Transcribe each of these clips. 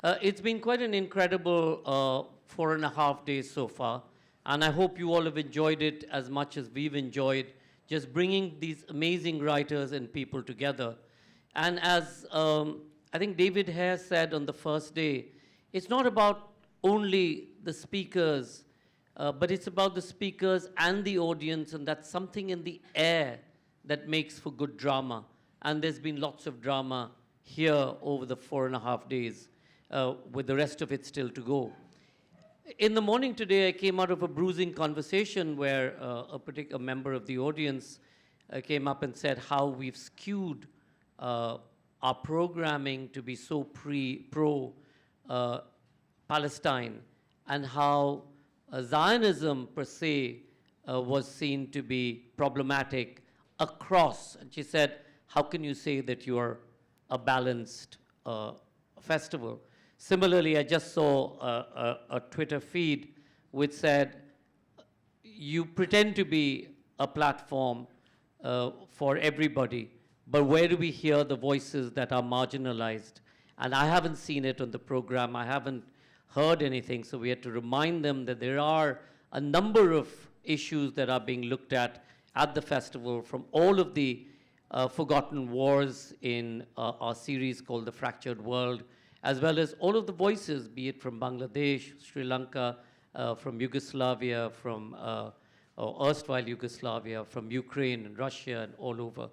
It's been quite an incredible 4.5 days so far, and I hope you all have enjoyed it as much as we've enjoyed just bringing these amazing writers and people together. And as I think David Hare said on the first day, it's not about only the speakers, but it's about the speakers and the audience, and that's something in the air that makes for good drama. And there's been lots of drama here over the 4.5 days, with the rest of it still to go. In the morning today, I came out of a bruising conversation where a particular member of the audience came up and said how we've skewed our programming to be so pro-Palestine, and how Zionism per se was seen to be problematic across. And she said, how can you say that you are a balanced festival? Similarly, I just saw a Twitter feed which said, you pretend to be a platform for everybody, but where do we hear the voices that are marginalized? And I haven't seen it on the program. I haven't heard anything, so we had to remind them that there are a number of issues that are being looked at the festival from all of the forgotten wars in our series called The Fractured World, as well as all of the voices, be it from Bangladesh, Sri Lanka, from Yugoslavia, from erstwhile Yugoslavia, from Ukraine and Russia and all over.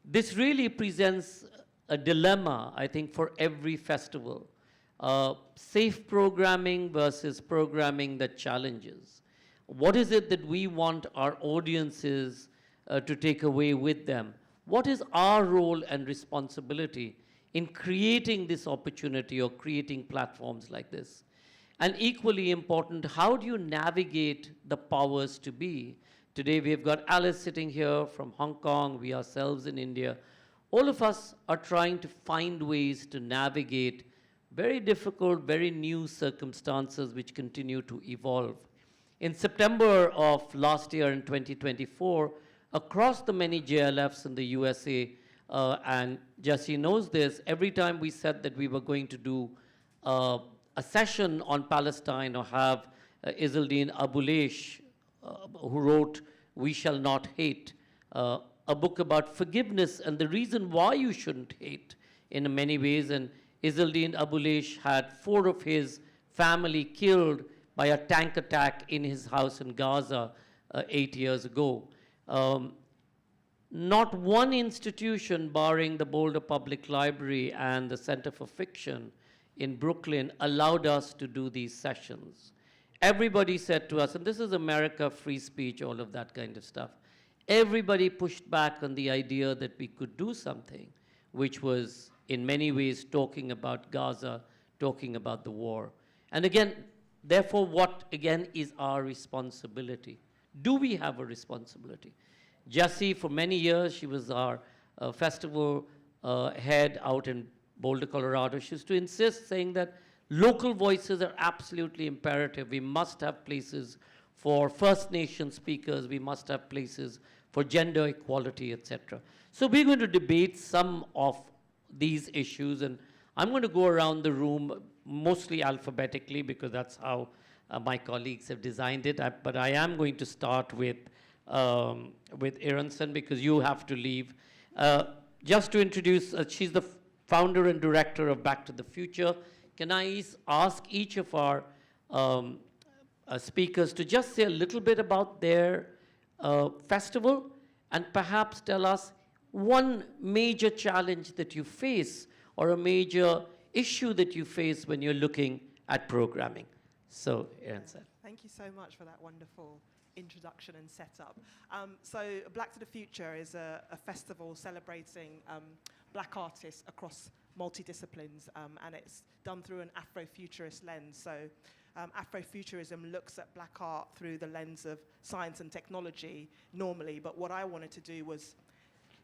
This really presents a dilemma, I think, for every festival. Safe programming versus programming that challenges. What is it that we want our audiences to take away with them? What is our role and responsibility in creating this opportunity or creating platforms like this? And equally important, how do you navigate the powers to be? Today we've got Alice sitting here from Hong Kong, we ourselves in India. All of us are trying to find ways to navigate very difficult, very new circumstances which continue to evolve. In September of last year in 2024, across the many JLFs in the USA, and Deecee knows this, every time we said that we were going to do a session on Palestine or have Izzeldin Abuleish, who wrote We Shall Not Hate, a book about forgiveness and the reason why you shouldn't hate in many ways. And Izzeldin Abuleish had 4 of his family killed by a tank attack in his house in Gaza 8 years ago. Not one institution, barring the Boulder Public Library and the Center for Fiction in Brooklyn, allowed us to do these sessions. Everybody said to us, and this is America, free speech, all of that kind of stuff. Everybody pushed back on the idea that we could do something, which was in many ways talking about Gaza, talking about the war. And again, therefore, what again is our responsibility? Do we have a responsibility? Deecee, for many years, she was our festival head out in Boulder, Colorado. She used to insist, saying that local voices are absolutely imperative. We must have places for First Nation speakers. We must have places for gender equality, etc. So we're going to debate some of these issues, and I'm going to go around the room mostly alphabetically because that's how my colleagues have designed it. But I am going to start with Irenosen because you have to leave. Just to introduce, she's the founder and director of Back to the Future. Can I ask each of our speakers to just say a little bit about their festival and perhaps tell us one major challenge that you face or a major issue that you face when you're looking at programming. So, Irenosen. Thank you so much for that wonderful introduction and setup. So Black to the Future is a festival celebrating black artists across multidisciplines, and it's done through an Afrofuturist lens. So Afrofuturism looks at black art through the lens of science and technology normally, but what I wanted to do was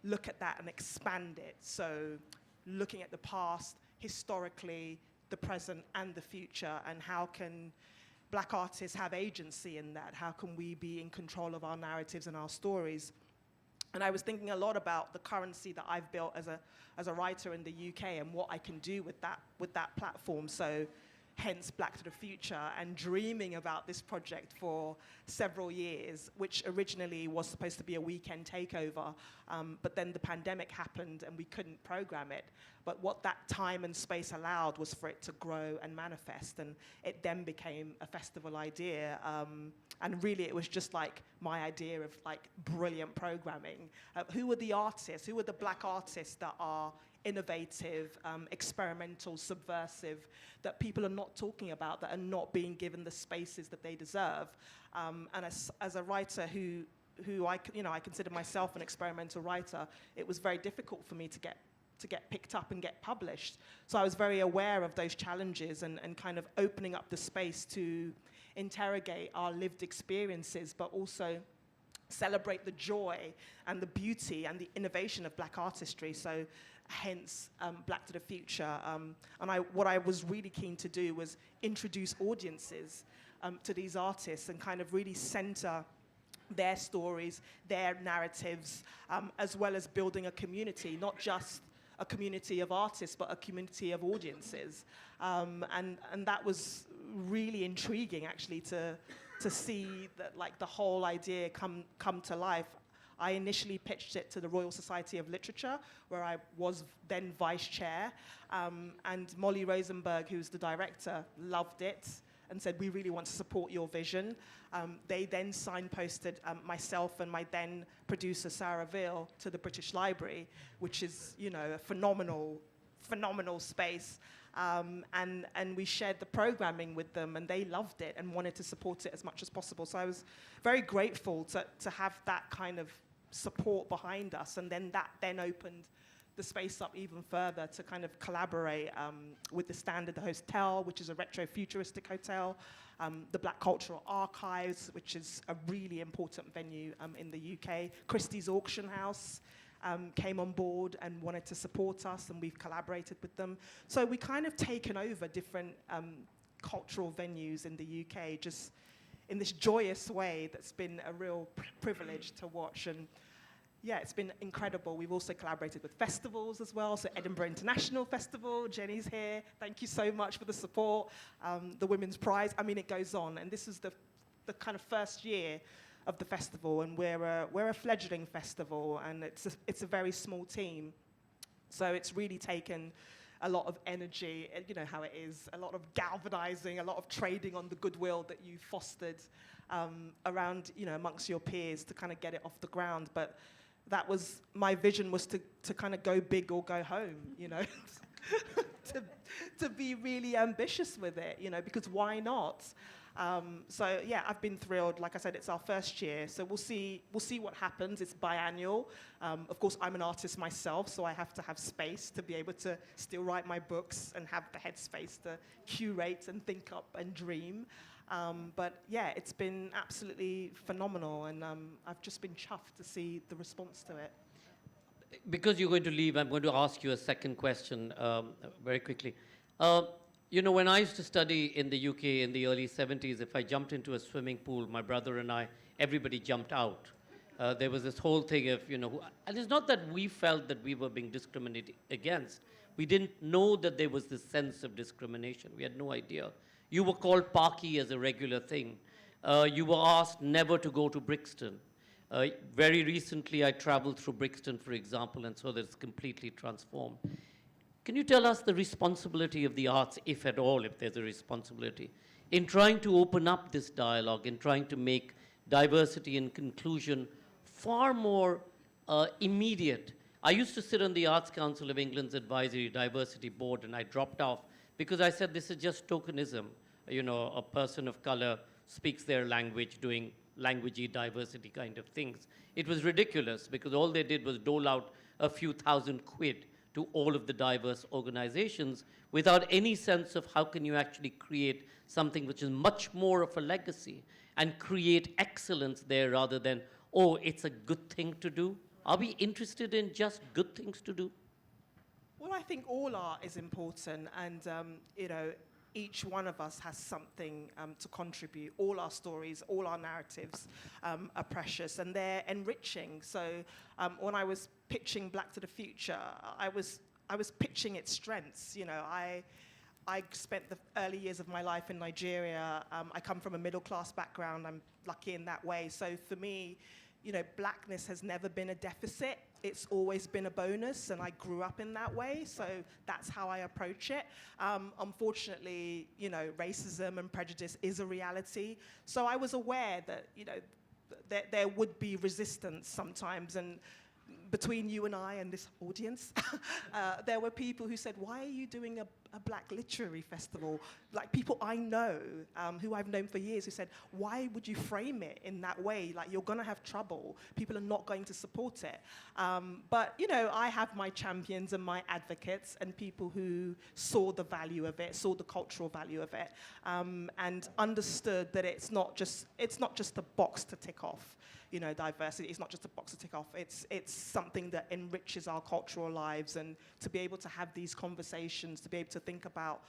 look at that and expand it. So looking at the past, historically, the present and the future, and how can black artists have agency in that? How can we be in control of our narratives and our stories? And I was thinking a lot about the currency that I've built as a writer in the UK and what I can do with that platform. So hence Black to the Future, and dreaming about this project for several years, which originally was supposed to be a weekend takeover, but then the pandemic happened and we couldn't program it. But what that time and space allowed was for it to grow and manifest, and it then became a festival idea. And really it was just like my idea of like brilliant programming. Who are the artists? Who are the Black artists that are innovative, experimental, subversive, that people are not talking about, that are not being given the spaces that they deserve? And as a writer who I consider myself an experimental writer, it was very difficult for me to get picked up and get published. So I was very aware of those challenges and kind of opening up the space to interrogate our lived experiences, but also celebrate the joy and the beauty and the innovation of Black artistry. So hence Black to the Future. And what I was really keen to do was introduce audiences to these artists and kind of really center their stories, their narratives, as well as building a community, not just a community of artists, but a community of audiences. And that was really intriguing, actually, to see that, like, the whole idea come to life. I initially pitched it to the Royal Society of Literature, where I was then vice chair, and Molly Rosenberg, who's the director, loved it and said, we really want to support your vision. They then signposted myself and my then producer, Sarah Veal, to the British Library, which is, a phenomenal space. And we shared the programming with them, and they loved it and wanted to support it as much as possible. So I was very grateful to have that kind of support behind us, and then that opened the space up even further to kind of collaborate with the Standard Hotel, which is a retro-futuristic hotel, the Black Cultural Archives, which is a really important venue in the UK, Christie's Auction House, came on board and wanted to support us, and we've collaborated with them. So we kind of taken over different cultural venues in the UK, just in this joyous way that's been a real privilege to watch. And yeah, it's been incredible. We've also collaborated with festivals as well, so Edinburgh International Festival, Jenny's here, thank you so much for the support, the Women's Prize, I mean, it goes on. And this is the kind of first year of the festival, and we're a fledgling festival, and it's a very small team. So it's really taken a lot of energy, you know how it is, a lot of galvanizing, a lot of trading on the goodwill that you fostered around, amongst your peers to kind of get it off the ground. But that was, my vision was to kind of go big or go home, to be really ambitious with it, because why not? So yeah, I've been thrilled. Like I said, it's our first year, so we'll see what happens. It's biannual. Of course, I'm an artist myself, so I have to have space to be able to still write my books and have the headspace to curate and think up and dream. But yeah, it's been absolutely phenomenal, and I've just been chuffed to see the response to it. Because you're going to leave, I'm going to ask you a second question very quickly. When I used to study in the UK in the early 70s, if I jumped into a swimming pool, my brother and I, everybody jumped out. There was this whole thing of, and it's not that we felt that we were being discriminated against. We didn't know that there was this sense of discrimination. We had no idea. You were called Parky as a regular thing. You were asked never to go to Brixton. Very recently, I traveled through Brixton, for example, and so that's completely transformed. Can you tell us the responsibility of the arts, if at all, if there's a responsibility, in trying to open up this dialogue, in trying to make diversity and inclusion far more immediate? I used to sit on the Arts Council of England's Advisory Diversity Board, and I dropped off because I said this is just tokenism. A person of color speaks their language, doing languagey diversity kind of things. It was ridiculous because all they did was dole out a few thousand quid to all of the diverse organizations without any sense of how can you actually create something which is much more of a legacy and create excellence there rather than, it's a good thing to do. Are we interested in just good things to do? Well, I think all art is important, and each one of us has something to contribute. All our stories, all our narratives are precious, and they're enriching. So when I was pitching Black to the Future, I was pitching its strengths. I spent the early years of my life in Nigeria. I come from a middle-class background. I'm lucky in that way. So for me, blackness has never been a deficit. It's always been a bonus, and I grew up in that way. So that's how I approach it. Unfortunately, racism and prejudice is a reality. So I was aware that, there would be resistance sometimes, and between you and I and this audience, there were people who said, why are you doing a Black literary festival? Like people I know, who I've known for years, who said, why would you frame it in that way? Like, you're gonna have trouble. People are not going to support it. But, I have my champions and my advocates and people who saw the value of it, saw the cultural value of it, and understood that it's not just a box to tick off. Diversity is not just a box to tick off. It's something that enriches our cultural lives, and to be able to have these conversations, to be able to think about,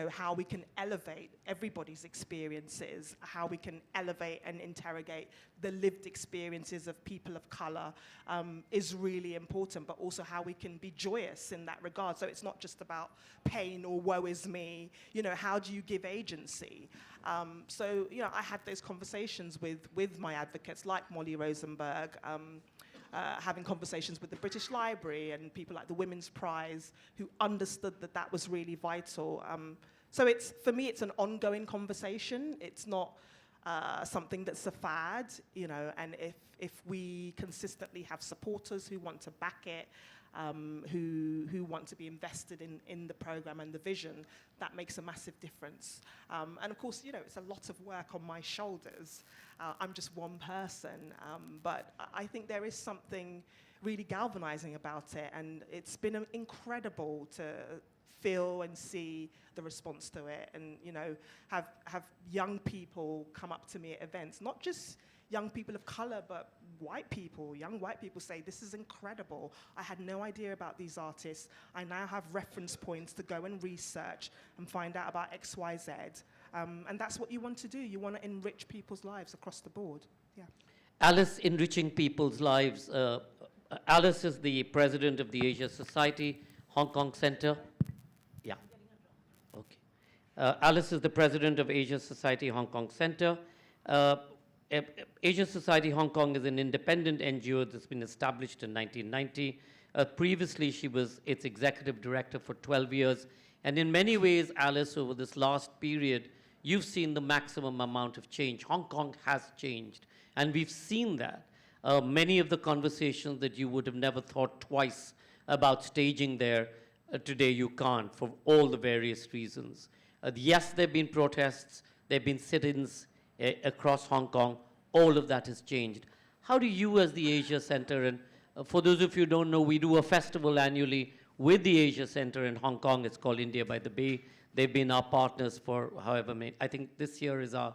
how we can elevate everybody's experiences, how we can elevate and interrogate the lived experiences of people of color, is really important, but also how we can be joyous in that regard. So it's not just about pain or woe is me. How do you give agency? So I had those conversations with my advocates like Molly Rosenberg, having conversations with the British Library and people like the Women's Prize who understood that was really vital. So for me, it's an ongoing conversation. It's not something that's a fad, and if we consistently have supporters who want to back it, who want to be invested in the program and the vision, that makes a massive difference. And of course, it's a lot of work on my shoulders. I'm just one person, but I think there is something really galvanizing about it, and it's been incredible to feel and see the response to it, and have young people come up to me at events, not just young people of color, but young white people say, this is incredible. I had no idea about these artists. I now have reference points to go and research and find out about X, Y, Z. And that's what you want to do. You want to enrich people's lives across the board. Yeah. Alice, enriching people's lives. Alice is the president of the Asia Society Hong Kong Center. Yeah. Okay. Alice is the president of Asia Society Hong Kong Center. Asia Society Hong Kong is an independent NGO that's been established in 1990. Previously, she was its executive director for 12 years. And in many ways, Alice, over this last period, you've seen the maximum amount of change. Hong Kong has changed, and we've seen that. Many of the conversations that you would have never thought twice about staging there, today you can't, for all the various reasons. Yes, there have been protests, there have been sit-ins across Hong Kong. All of that has changed. How do you, as the Asia Center, and for those of you who don't know, we do a festival annually with the Asia Center in Hong Kong. It's called India by the Bay. They've been our partners for however many. I think this year is our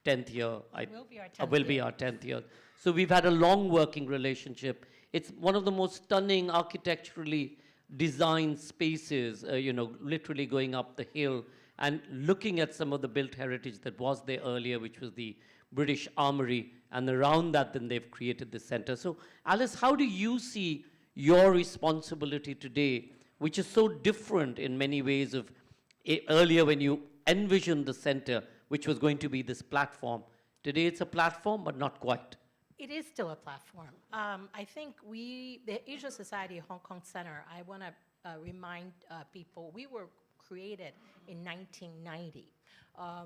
10th year. Will be our 10th year. So we've had a long working relationship. It's one of the most stunning architecturally designed spaces, literally going up the hill and looking at some of the built heritage that was there earlier, which was the British Armory, and around that then they've created this center. So Alice, how do you see your responsibility today, which is so different in many ways of earlier when you envisioned the center, which was going to be this platform? Today it's a platform, but not quite. It is still a platform. I think the Asia Society Hong Kong Center, I want to remind people, we were created in 1990.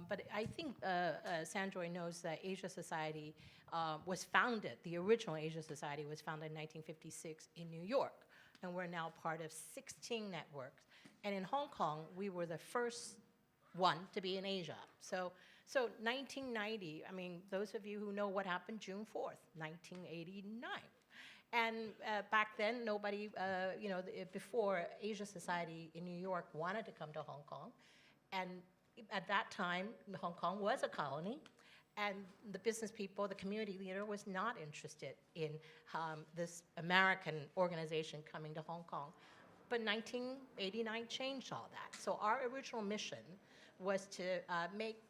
But I think Sanjoy knows that Asia Society was founded, the original Asia Society was founded in 1956 in New York, and we're now part of 16 networks. And in Hong Kong, we were the first one to be in Asia. So 1990, I mean, those of you who know what happened June 4th, 1989. And back then, nobody, before Asia Society in New York wanted to come to Hong Kong. And at that time, Hong Kong was a colony. And the business people, the community leader was not interested in this American organization coming to Hong Kong. But 1989 changed all that. So our original mission was to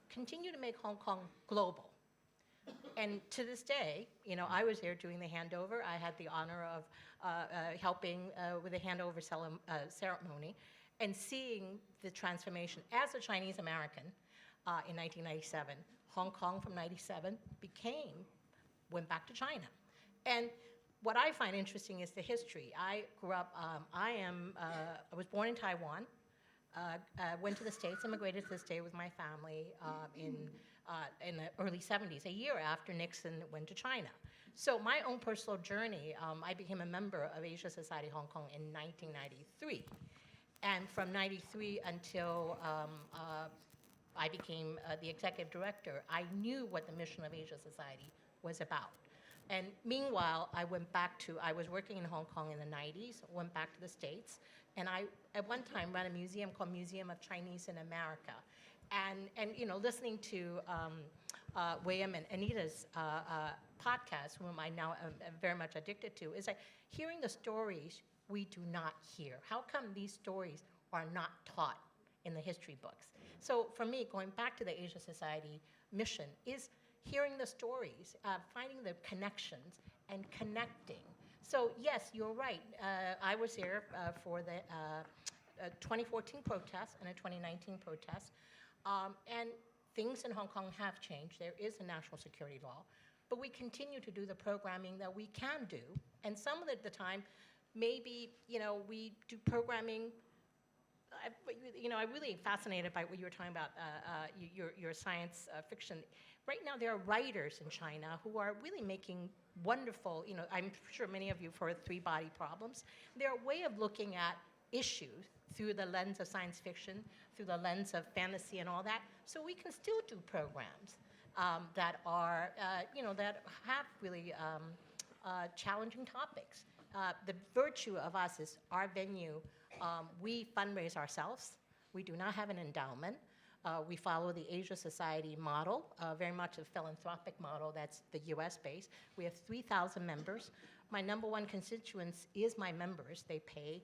continue to make Hong Kong global. And to this day, I was there doing the handover. I had the honor of helping with the handover ceremony and seeing the transformation. As a Chinese American in 1997, Hong Kong from 97 went back to China. And what I find interesting is the history. I grew up, I was born in Taiwan, went to the States, immigrated to the States with my family in the early 70s, a year after Nixon went to China. So my own personal journey, I became a member of Asia Society Hong Kong in 1993. And from 93 until I became the executive director, I knew what the mission of Asia Society was about. And meanwhile, I was working in Hong Kong in the 90s, went back to the States, and I, at one time, ran a museum called Museum of Chinese in America. And listening to William and Anita's podcast, whom I now am very much addicted to, is like hearing the stories we do not hear. How come these stories are not taught in the history books? So for me, going back to the Asia Society mission is hearing the stories, finding the connections, and connecting. So yes, you're right. I was there for the 2014 protest and a 2019 protest. And things in Hong Kong have changed. There is a national security law. But we continue to do the programming that we can do. And some of the time, maybe, we do programming. I'm really fascinated by what you were talking about, your science fiction. Right now, there are writers in China who are really making wonderful, I'm sure many of you have heard Three Body Problems. They're a way of looking at issues through the lens of science fiction, through the lens of fantasy and all that. So we can still do programs that are, that have really challenging topics. The virtue of us is our venue. We fundraise ourselves. We do not have an endowment. We follow the Asia Society model, very much a philanthropic model that's the US based. We have 3,000 members. My number one constituents is my members. They pay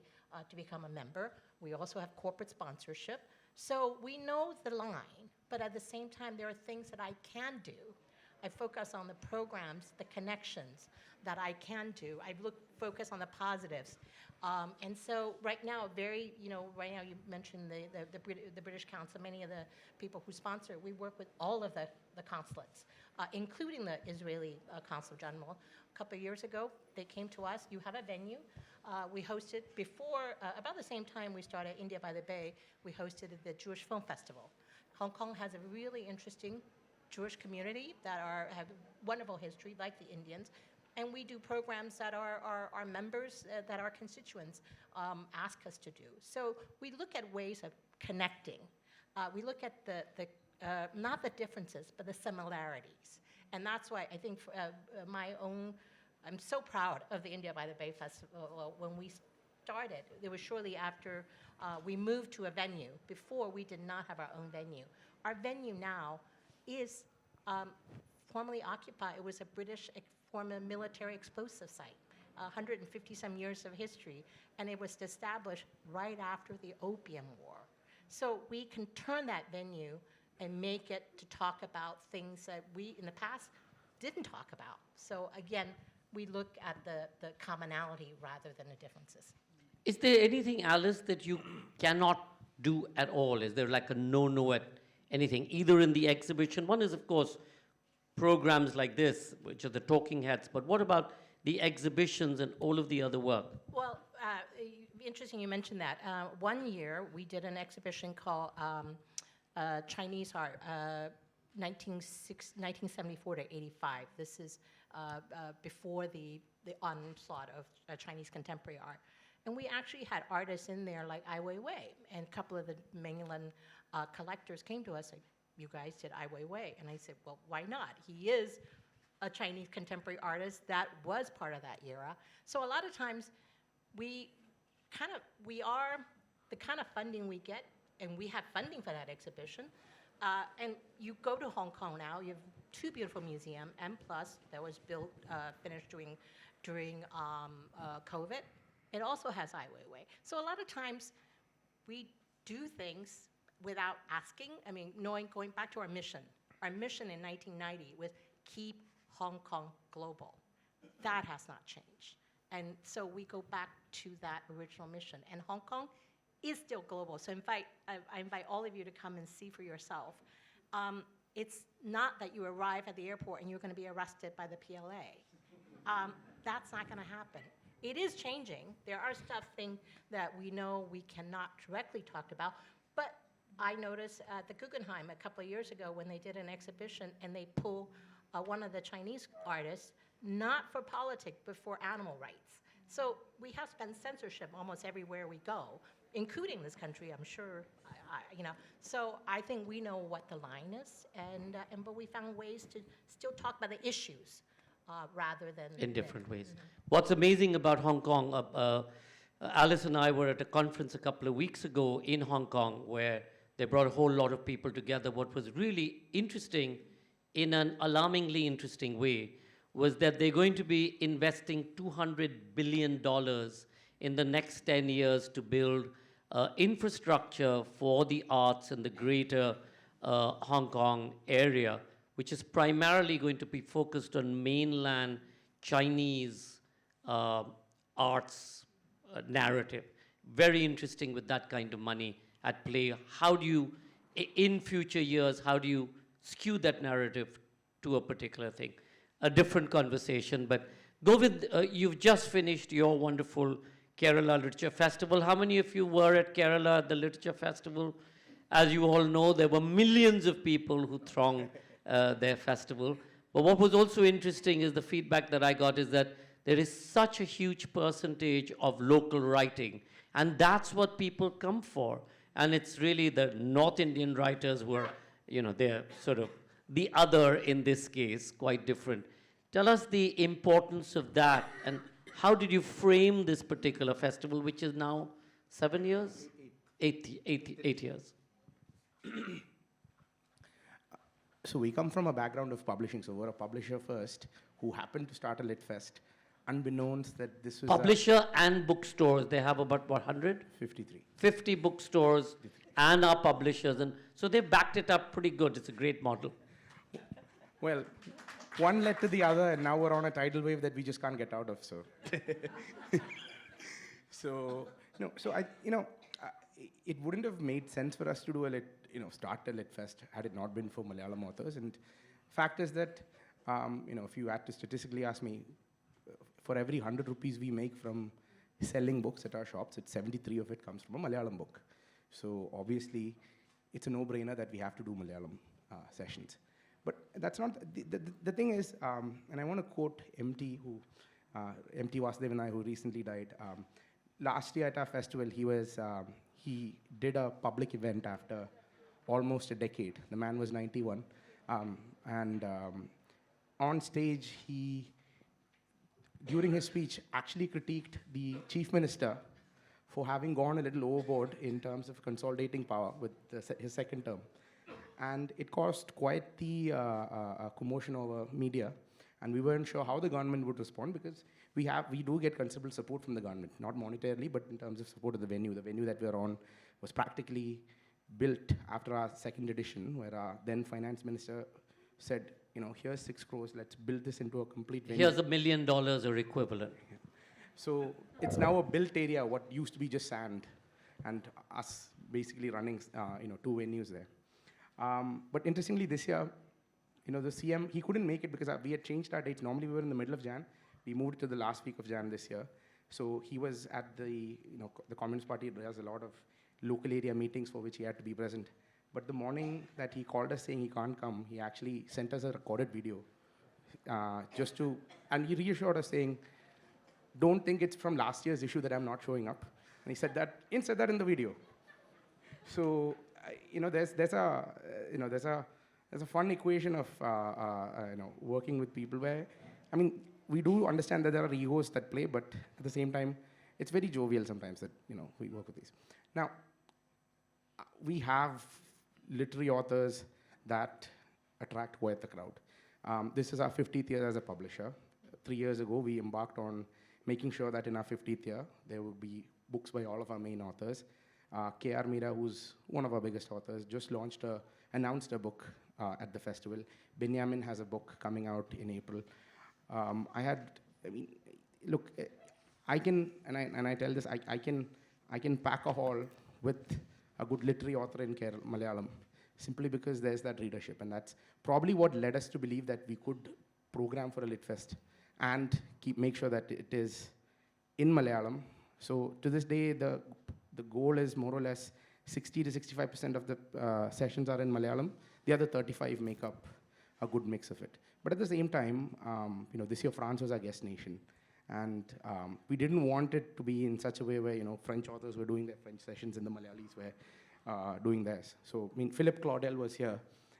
to become a member. We also have corporate sponsorship. So we know the line, but at the same time, there are things that I can do. I focus on the programs, the connections that I can do. I focus on the positives. And so right now, right now you mentioned the British Council, many of the people who sponsor, we work with all of the consulates, including the Israeli Consul General. A couple of years ago, they came to us, you have a venue. We hosted before, about the same time we started India by the Bay, we hosted the Jewish Film Festival. Hong Kong has a really interesting Jewish community that have wonderful history, like the Indians. And we do programs that our members, that our constituents ask us to do. So we look at ways of connecting. We look at not the differences, but the similarities. And that's why I think I'm so proud of the India by the Bay Festival. When we started, it was shortly after we moved to a venue. Before, we did not have our own venue. Our venue now is formerly occupied. It was a British former military explosive site, 150-some years of history, and it was established right after the Opium War. So we can turn that venue and make it to talk about things that we, in the past, didn't talk about. So again, we look at the commonality rather than the differences. Is there anything, Alice, that you cannot do at all? Is there like a no-no at anything, either in the exhibition? One is, of course, programs like this, which are the talking heads, but what about the exhibitions and all of the other work? Well, interesting you mentioned that. One year, we did an exhibition called Chinese Art, 1974 to 85. This is before the onslaught of Chinese contemporary art. And we actually had artists in there like Ai Weiwei, and a couple of the mainland collectors came to us like, you guys did Ai Weiwei. And I said, well, why not? He is a Chinese contemporary artist that was part of that era. So a lot of times we are the kind of funding we get, and we have funding for that exhibition. And you go to Hong Kong now, you have two beautiful museums, M+ that was built, finished during COVID. It also has Ai Weiwei. So a lot of times we do things without asking. I mean, going back to our mission. Our mission in 1990 was keep Hong Kong global. That has not changed. And so we go back to that original mission. And Hong Kong is still global. So I invite all of you to come and see for yourself. It's not that you arrive at the airport and you're going to be arrested by the PLA. That's not going to happen. It is changing. There are things that we know we cannot directly talk about, but I noticed at the Guggenheim a couple of years ago when they did an exhibition and they pulled one of the Chinese artists, not for politics, but for animal rights. So we have spent censorship almost everywhere we go, including this country, I'm sure, So I think we know what the line is, but we found ways to still talk about the issues rather than... In different ways. What's amazing about Hong Kong, Alice and I were at a conference a couple of weeks ago in Hong Kong where they brought a whole lot of people together. What was really interesting, in an alarmingly interesting way, was that they're going to be investing $200 billion in the next 10 years to build infrastructure for the arts in the greater Hong Kong area, which is primarily going to be focused on mainland Chinese arts narrative. Very interesting with that kind of money at play. How do you, in future years, how do you skew that narrative to a particular thing? A different conversation, but Govind, you've just finished your wonderful Kerala Literature Festival. How many of you were at Kerala at the Literature Festival? As you all know, there were millions of people who thronged their festival. But what was also interesting is the feedback that I got is that there is such a huge percentage of local writing, and that's what people come for. And it's really the North Indian writers who are, they're sort of the other in this case, quite different. Tell us the importance of that, and how did you frame this particular festival, which is now 7 years? 8 years. So we come from a background of publishing. So we're a publisher first who happened to start a Lit Fest, unbeknownst that this was Publisher and bookstores, they have about, what, 100? 53. 50 bookstores 53. and our publishers. And so they backed it up pretty good. It's a great model. Well, one led to the other, and now we're on a tidal wave that we just can't get out of. So, it wouldn't have made sense for us to do start a Lit Fest had it not been for Malayalam authors. And fact is that, if you had to statistically ask me, for every 100 rupees we make from selling books at our shops, 73 of it comes from a Malayalam book. So obviously, it's a no-brainer that we have to do Malayalam sessions. But that's not, the thing is, and I want to quote MT Vasudev and I, who recently died. Last year at our festival, he did a public event after almost a decade. The man was 91. On stage, during his speech, actually critiqued the chief minister for having gone a little overboard in terms of consolidating power with his second term. And it caused quite the commotion over media, and we weren't sure how the government would respond, because we do get considerable support from the government, not monetarily, but in terms of support of the venue. The venue that we're on was practically built after our second edition, where our then finance minister said, here's 6 crores, let's build this into a complete venue. Here's $1 million or equivalent. Yeah. So it's now a built area, what used to be just sand, and us basically running 2 venues there. But interestingly, this year, the CM, he couldn't make it because we had changed our dates. Normally, we were in the middle of Jan. We moved to the last week of Jan this year. So he was at the Communist Party does a lot of local area meetings for which he had to be present. But the morning that he called us saying he can't come, he actually sent us a recorded video and he reassured us saying, don't think it's from last year's issue that I'm not showing up. And he said that in the video. So, there's a fun equation of working with people where, we do understand that there are egos that play, but at the same time, it's very jovial sometimes that we work with these. Now, we have literary authors that attract quite the crowd. This is our 50th year as a publisher. 3 years ago, we embarked on making sure that in our 50th year, there will be books by all of our main authors. K.R. Meera, who's one of our biggest authors, just announced a book at the festival. Benjamin has a book coming out in April. Look, I can, and I tell this, I can pack a hall with a good literary author in Malayalam, simply because there's that readership, and that's probably what led us to believe that we could program for a Lit Fest and make sure that it is in Malayalam. So to this day, the goal is more or less 60 to 65% of the sessions are in Malayalam. The other 35 make up a good mix of it. But at the same time, this year France was our guest nation. And we didn't want it to be in such a way where, French authors were doing their French sessions and the Malayalis were doing theirs. So, Philip Claudel was here.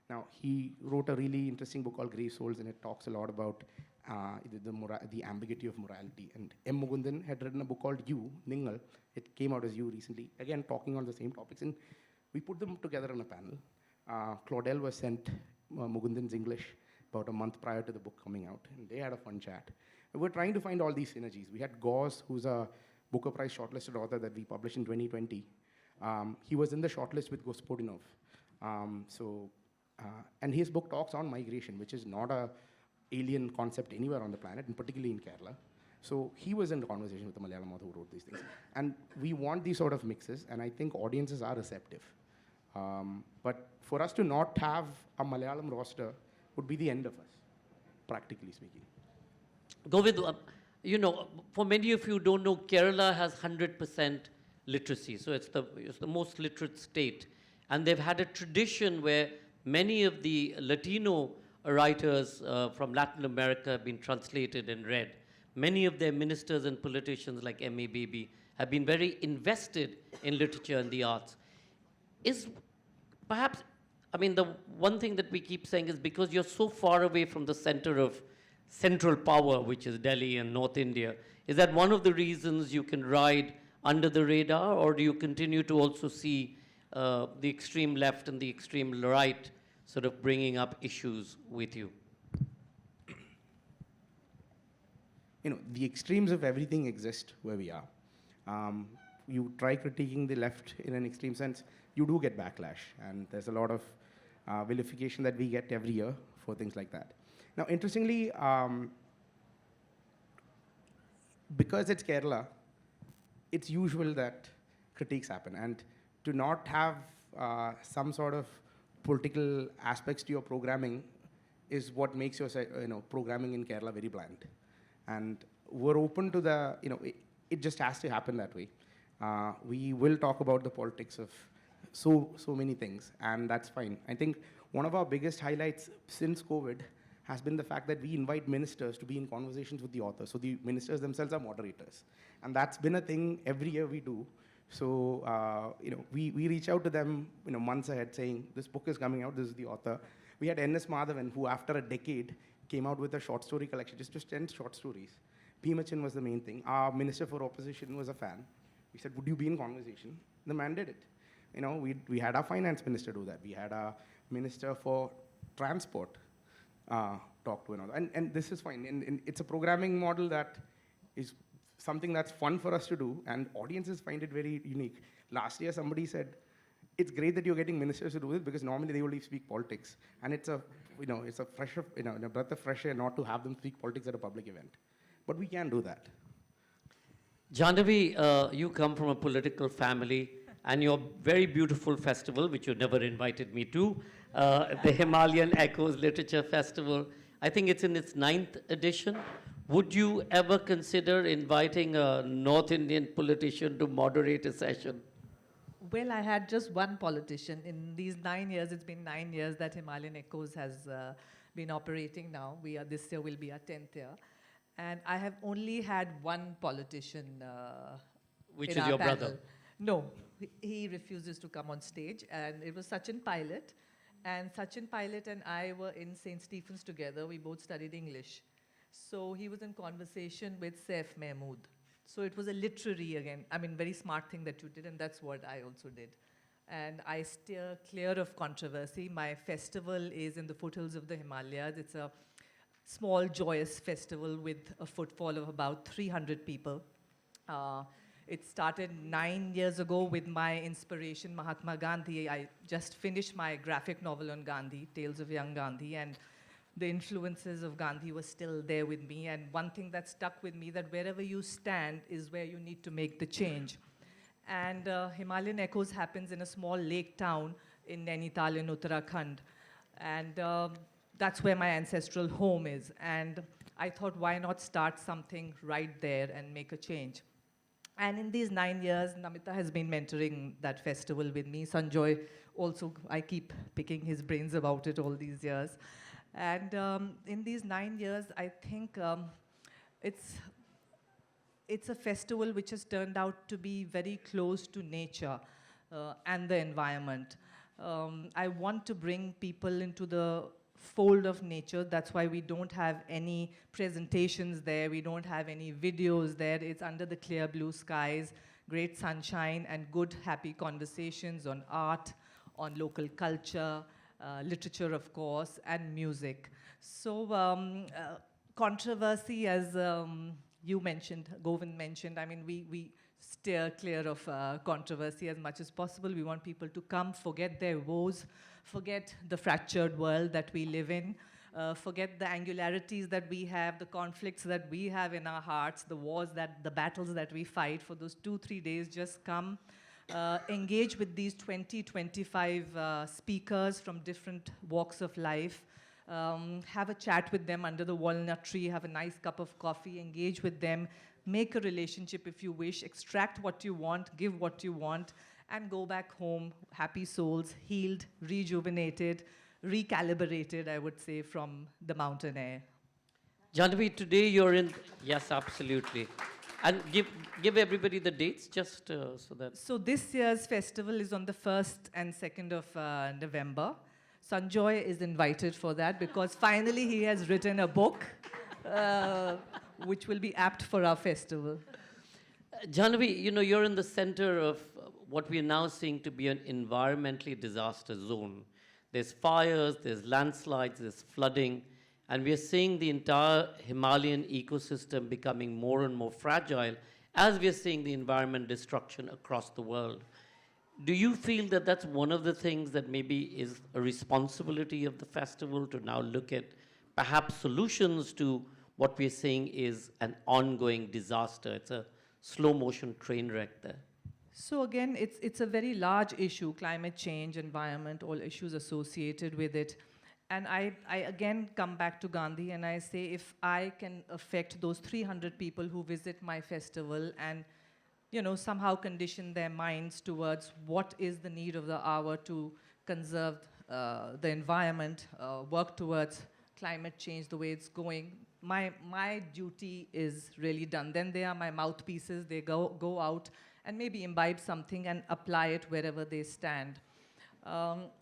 Now, he wrote a really interesting book called Grey Souls, and it talks a lot about the ambiguity of morality. And M. Mukundan had written a book called You, Ningal. It came out as You recently, again, talking on the same topics. And we put them together in a panel. Claudel was sent Mukundan's English about a month prior to the book coming out, and they had a fun chat. We're trying to find all these synergies. We had Gauze, who's a Booker Prize shortlisted author that we published in 2020. He was in the shortlist with Gospodinov. And his book talks on migration, which is not an alien concept anywhere on the planet, and particularly in Kerala. So he was in conversation with the Malayalam author who wrote these things. And we want these sort of mixes, and I think audiences are receptive. But for us to not have a Malayalam roster would be the end of us, practically speaking. Govind, for many of you who don't know, Kerala has 100% literacy. So it's the most literate state. And they've had a tradition where many of the Latino writers from Latin America have been translated and read. Many of their ministers and politicians like M.A. Baby have been very invested in literature and the arts. The one thing that we keep saying is because you're so far away from the center of central power, which is Delhi and North India, is that one of the reasons you can ride under the radar, or do you continue to also see the extreme left and the extreme right sort of bringing up issues with you? The extremes of everything exist where we are. You try critiquing the left in an extreme sense, you do get backlash. And there's a lot of vilification that we get every year for things like that. Now, interestingly, because it's Kerala, it's usual that critiques happen. And to not have some sort of political aspects to your programming is what makes your programming in Kerala very bland. And we're open to it just has to happen that way. We will talk about the politics of so many things, and that's fine. I think one of our biggest highlights since COVID has been the fact that we invite ministers to be in conversations with the author. So the ministers themselves are moderators. And that's been a thing every year we do. So, we reach out to them, months ahead saying, this book is coming out, this is the author. We had N.S. Madhavan, who after a decade came out with a short story collection, just 10 short stories. Bhimachan was the main thing. Our Minister for Opposition was a fan. We said, would you be in conversation? The man did it. We had our finance minister do that. We had our Minister for Transport talk to another. And this is fine. And it's a programming model that is something that's fun for us to do, and audiences find it very unique. Last year, somebody said, it's great that you're getting ministers to do this because normally they only speak politics. And it's a breath of fresh air not to have them speak politics at a public event. But we can do that. Janhavi, you come from a political family, and your very beautiful festival, which you never invited me to, the Himalayan Echoes Literature Festival, I think it's in its 9th edition. Would you ever consider inviting a North Indian politician to moderate a session? Well, I had just one politician. In these 9 years, it's been 9 years that Himalayan Echoes has been operating now. This year will be our 10th year. And I have only had one politician Which in is our your panel. brother? No, he refuses to come on stage. And it was Sachin Pilot. And Sachin Pilot and I were in St. Stephen's together. We both studied English. So he was in conversation with Saif Mahmood. So it was a literary, again, very smart thing that you did, and that's what I also did. And I steer clear of controversy. My festival is in the foothills of the Himalayas. It's a small, joyous festival with a footfall of about 300 people. It started 9 years ago with my inspiration, Mahatma Gandhi. I just finished my graphic novel on Gandhi, Tales of Young Gandhi, and the influences of Gandhi were still there with me. And one thing that stuck with me, that wherever you stand is where you need to make the change. And Himalayan Echoes happens in a small lake town in Nainital in Uttarakhand. And that's where my ancestral home is. And I thought, why not start something right there and make a change? And in these 9 years, Namita has been mentoring that festival with me. Sanjoy also, I keep picking his brains about it all these years. And in these 9 years, I think it's a festival which has turned out to be very close to nature and the environment. I want to bring people into the fold of nature. That's why we don't have any presentations there. We don't have any videos there. It's under the clear blue skies, great sunshine, and good, happy conversations on art, on local culture, literature, of course, and music. So controversy, as you mentioned, Govind mentioned, I mean, we steer clear of controversy as much as possible. We want people to come, forget their woes, forget the fractured world that we live in, forget the angularities that we have, the conflicts that we have in our hearts, the wars, the battles that we fight. For those 2-3 days, just come, engage with these 20-25 speakers from different walks of life, have a chat with them under the walnut tree, have a nice cup of coffee, engage with them, make a relationship if you wish, extract what you want, give what you want, and go back home, happy souls, healed, rejuvenated, recalibrated, I would say, from the mountain air. Janhavi, today you're in, yes, absolutely. And give everybody the dates, just so that. So this year's festival is on the 1st and 2nd of November. Sanjoy is invited for that because finally he has written a book which will be apt for our festival. Janhavi, you know, you're in the center of what we are now seeing to be an environmentally disaster zone. There's fires, there's landslides, there's flooding, and we are seeing the entire Himalayan ecosystem becoming more and more fragile as we are seeing the environment destruction across the world. Do you feel that that's one of the things that maybe is a responsibility of the festival to now look at perhaps solutions to what we're seeing is an ongoing disaster? It's a slow motion train wreck there. So again, it's a very large issue, climate change, environment, all issues associated with it. And I again come back to Gandhi and I say, if I can affect those 300 people who visit my festival and somehow condition their minds towards what is the need of the hour to conserve the environment, work towards climate change the way it's going, my duty is really done. Then they are my mouthpieces. They go out and maybe imbibe something and apply it wherever they stand.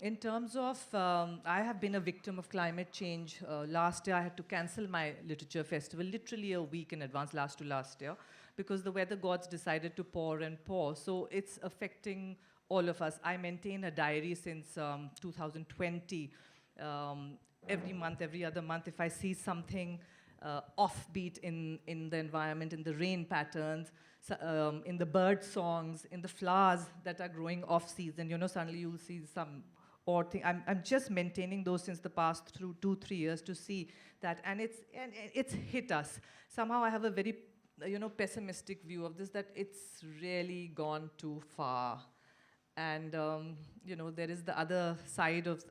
In terms of, I have been a victim of climate change. Last year, I had to cancel my literature festival literally a week in advance, last year, because the weather gods decided to pour and pour. So it's affecting all of us. I maintain a diary since 2020. Every month, every other month, if I see something offbeat in the environment, in the rain patterns, in the bird songs, in the flowers that are growing off season, suddenly you'll see some odd thing. I'm just maintaining those since the past 2-3 years to see that, and it's hit us. Somehow I have a very pessimistic view of this, that it's really gone too far. And there is the other side of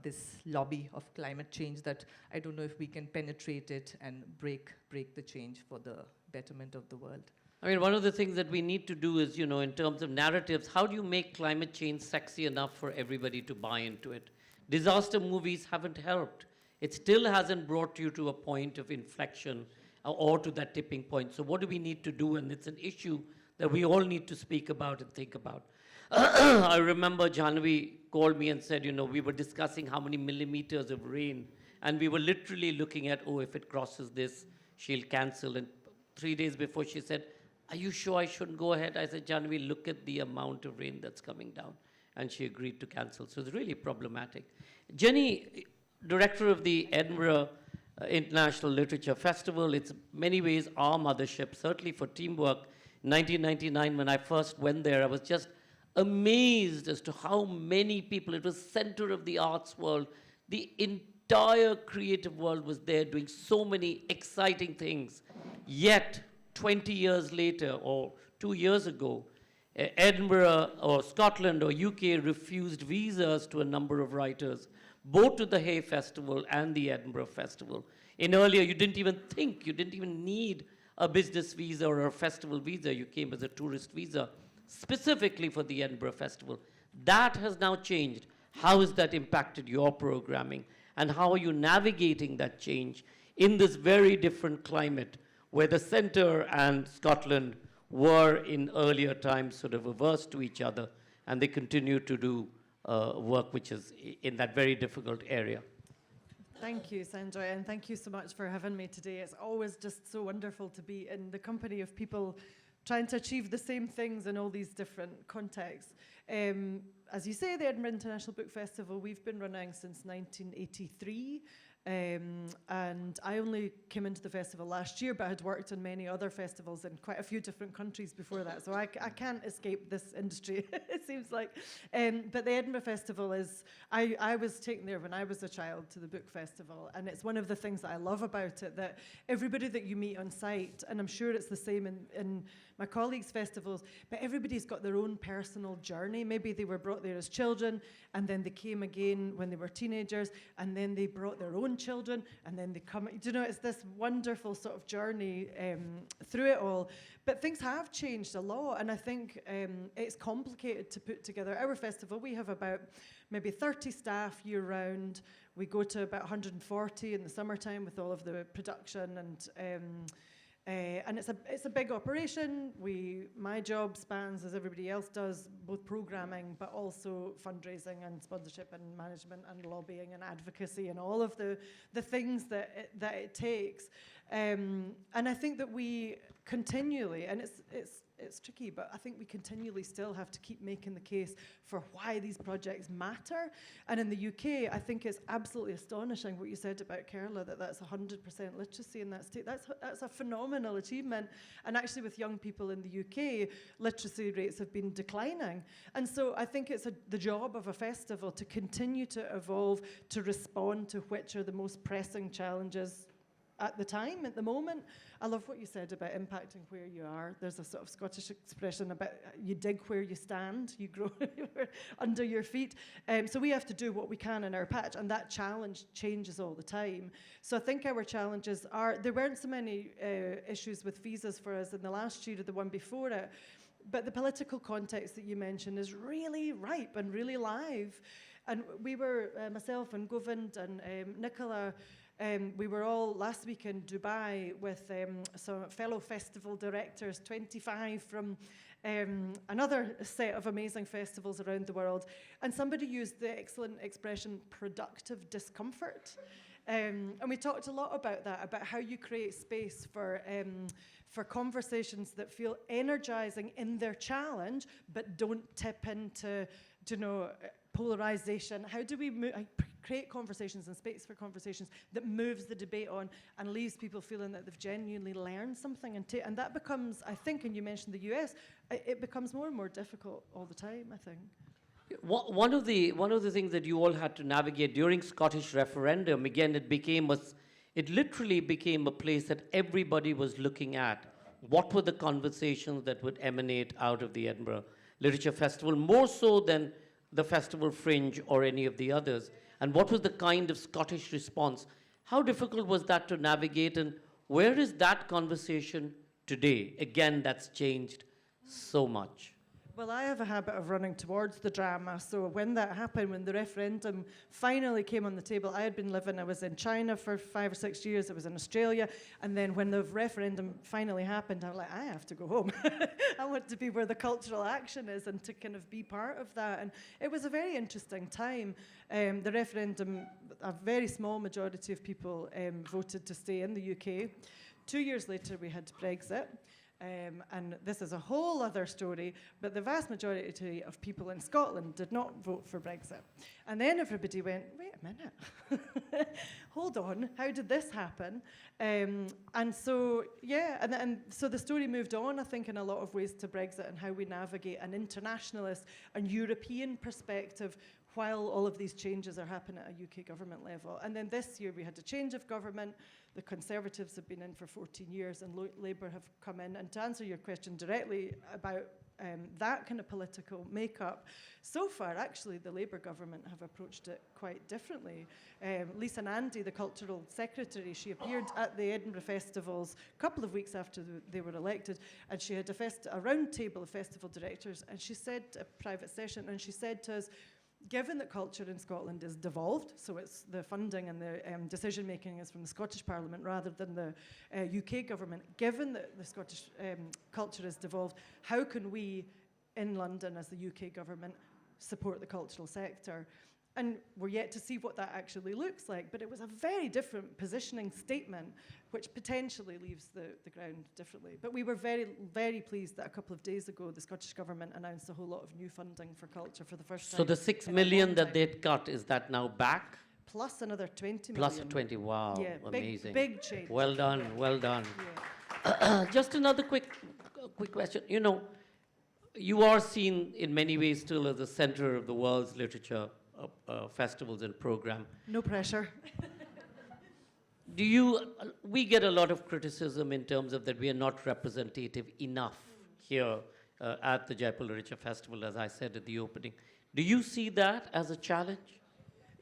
this lobby of climate change that I don't know if we can penetrate it and break the change for the betterment of the world. I mean, one of the things that we need to do is, in terms of narratives, how do you make climate change sexy enough for everybody to buy into it? Disaster movies haven't helped. It still hasn't brought you to a point of inflection or to that tipping point. So what do we need to do? And it's an issue that we all need to speak about and think about. I remember Janhavi called me and said, we were discussing how many millimeters of rain, and we were literally looking at, if it crosses this, she'll cancel. And 3 days before, she said, are you sure I shouldn't go ahead? I said, Janhavi, look at the amount of rain that's coming down. And she agreed to cancel. So it's really problematic. Jenny, director of the Edinburgh International Literature Festival. It's many ways our mothership, certainly for teamwork. 1999, when I first went there, I was just amazed as to how many people, it was center of the arts world. The entire creative world was there doing so many exciting things. Yet, 20 years later, or 2 years ago, Edinburgh or Scotland or UK refused visas to a number of writers, both to the Hay Festival and the Edinburgh Festival. In earlier, you didn't even need a business visa or a festival visa. You came as a tourist visa, specifically for the Edinburgh Festival. That has now changed. How has that impacted your programming? And how are you navigating that change in this very different climate where the centre and Scotland were in earlier times sort of averse to each other, and they continue to do work which is in that very difficult area? Thank you, Sanjoy, and thank you so much for having me today. It's always just so wonderful to be in the company of people trying to achieve the same things in all these different contexts. As you say, the Edinburgh International Book Festival, we've been running since 1983. And I only came into the festival last year, but I had worked on many other festivals in quite a few different countries before that. So I can't escape this industry, it seems like. But the Edinburgh Festival is, I was taken there when I was a child to the book festival. And it's one of the things that I love about it, that everybody that you meet on site, and I'm sure it's the same in my colleagues' festivals, but everybody's got their own personal journey. Maybe they were brought there as children, and then they came again when they were teenagers, and then they brought their own children, and then they come. You know, it's this wonderful sort of journey through it all. But things have changed a lot, and I think it's complicated to put together. Our festival, we have about maybe 30 staff year-round. We go to about 140 in the summertime with all of the production and it's a big operation. My job spans, as everybody else does, both programming, but also fundraising and sponsorship and management and lobbying and advocacy and all of the things that it takes. And I think that we continually, and it's tricky, but I think we continually still have to keep making the case for why these projects matter. And in the UK, I think it's absolutely astonishing what you said about Kerala, that's 100% literacy in that state. That's a phenomenal achievement. And actually with young people in the UK, literacy rates have been declining. And so I think it's the job of a festival to continue to evolve, to respond to which are the most pressing challenges at the time, at the moment. I love what you said about impacting where you are. There's a sort of Scottish expression about you dig where you stand, you grow under your feet. So we have to do what we can in our patch, and that challenge changes all the time. So I think our challenges are, there weren't so many issues with visas for us in the last year or the one before it, but the political context that you mentioned is really ripe and really live. And we were, myself and Govind and Nicola, we were all last week in Dubai with some fellow festival directors, 25 from another set of amazing festivals around the world. And somebody used the excellent expression, productive discomfort. And we talked a lot about that, about how you create space for conversations that feel energizing in their challenge, but don't tip into, polarization. How do we create conversations and space for conversations that moves the debate on and leaves people feeling that they've genuinely learned something? And that becomes, I think, and you mentioned the US, it becomes more and more difficult all the time, I think. One of the things that you all had to navigate during Scottish referendum, again, it literally became a place that everybody was looking at. What were the conversations that would emanate out of the Edinburgh Literature Festival, more so than the Festival Fringe or any of the others? And what was the kind of Scottish response? How difficult was that to navigate, and where is that conversation today? Again, that's changed so much. Well, I have a habit of running towards the drama, so when that happened, when the referendum finally came on the table, I was in China for 5 or 6 years, I was in Australia, and then when the referendum finally happened, I was like, I have to go home. I want to be where the cultural action is and to kind of be part of that. And it was a very interesting time. The referendum, a very small majority of people voted to stay in the UK. 2 years later, we had Brexit. And this is a whole other story, but the vast majority of people in Scotland did not vote for Brexit. And then everybody went, wait a minute, hold on, how did this happen? And so, yeah, and so the story moved on, I think, in a lot of ways to Brexit and how we navigate an internationalist and European perspective while all of these changes are happening at a UK government level. And then this year we had a change of government. The Conservatives have been in for 14 years and Labour have come in. And to answer your question directly about that kind of political makeup, so far actually the Labour government have approached it quite differently. Lisa Nandy, the cultural secretary, she appeared at the Edinburgh festivals a couple of weeks after they were elected, and she had a roundtable of festival directors, and she said, a private session, and she said to us, given that culture in Scotland is devolved, so it's the funding and the decision-making is from the Scottish Parliament rather than the UK government, given that the Scottish culture is devolved, how can we in London as the UK government support the cultural sector? And we're yet to see what that actually looks like, but it was a very different positioning statement, which potentially leaves the ground differently. But we were very, very pleased that a couple of days ago, the Scottish Government announced a whole lot of new funding for culture for the first time. So the 6 in a million long that time. they'd cut, is that now back? Plus another 20 million. Plus 20, wow, Yeah, amazing. big change. Well done, well done. Yeah. Just another quick question. You know, you are seen in many ways still as the center of the world's literature festivals and program. No pressure. We get a lot of criticism in terms of that we are not representative enough here at the Jaipur Literature Festival, as I said at the opening. Do you see that as a challenge?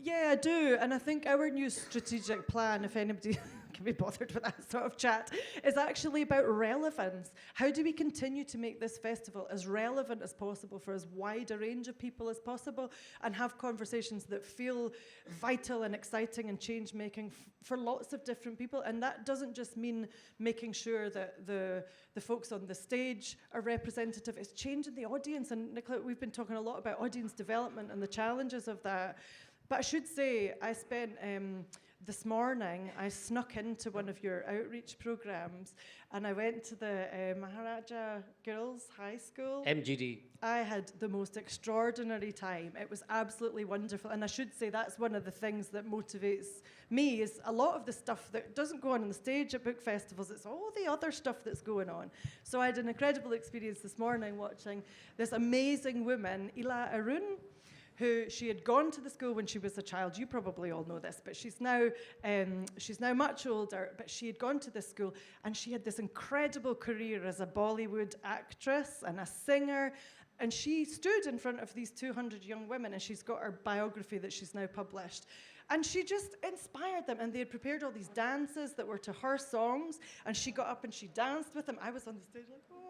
Yeah, I do. And I think our new strategic plan, if anybody can be bothered with that sort of chat, is actually about relevance. How do we continue to make this festival as relevant as possible for as wide a range of people as possible and have conversations that feel vital and exciting and change-making for lots of different people? And that doesn't just mean making sure that the folks on the stage are representative. It's changing the audience. And Nicola, we've been talking a lot about audience development and the challenges of that. But I should say, I spent this morning, I snuck into one of your outreach programs and I went to the Maharaja Girls High School. MGD. I had the most extraordinary time. It was absolutely wonderful. And I should say that's one of the things that motivates me is a lot of the stuff that doesn't go on the stage at book festivals, it's all the other stuff that's going on. So I had an incredible experience this morning watching this amazing woman, Ila Arun, who she had gone to the school when she was a child. You probably all know this, but she's now much older, but she had gone to this school and she had this incredible career as a Bollywood actress and a singer. And she stood in front of these 200 young women and she's got her biography that she's now published. And she just inspired them. And they had prepared all these dances that were to her songs. And she got up and she danced with them. I was on the stage like, oh.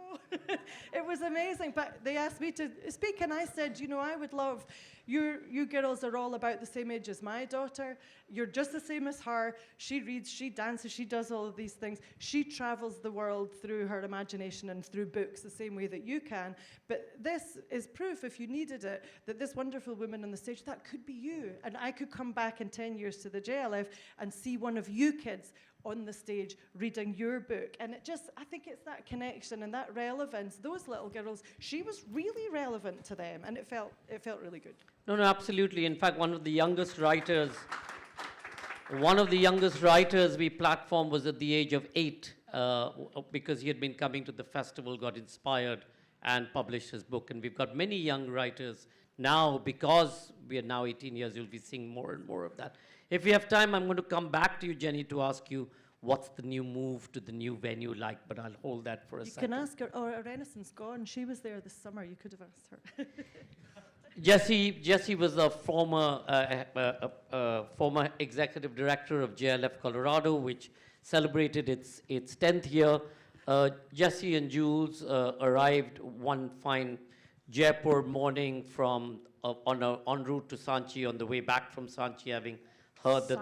It was amazing. But they asked me to speak. And I said, you know, I would love, you girls are all about the same age as my daughter. You're just the same as her. She reads, she dances, she does all of these things. She travels the world through her imagination and through books the same way that you can. But this is proof, if you needed it, that this wonderful woman on the stage, that could be you. And I could come back in 10 years to the JLF and see one of you kids on the stage reading your book. And it just, I think it's that connection and that relevance. Those little girls, she was really relevant to them, and it felt really good. No, absolutely. In fact, one of the youngest writers we platformed was at the age of 8 because he had been coming to the festival, got inspired, and published his book. And we've got many young writers now, because we are now 18 years, you'll be seeing more and more of that. If we have time, I'm going to come back to you, Jenny, to ask you what's the new move to the new venue like, but I'll hold that for a second. You can ask her, Irenosen's gone. She was there this summer. You could have asked her. Jessie was a former executive director of JLF Colorado, which celebrated its 10th year. Jessie and Jules arrived one fine Jaipur morning from en route to Sanchi, on the way back from Sanchi, having heard the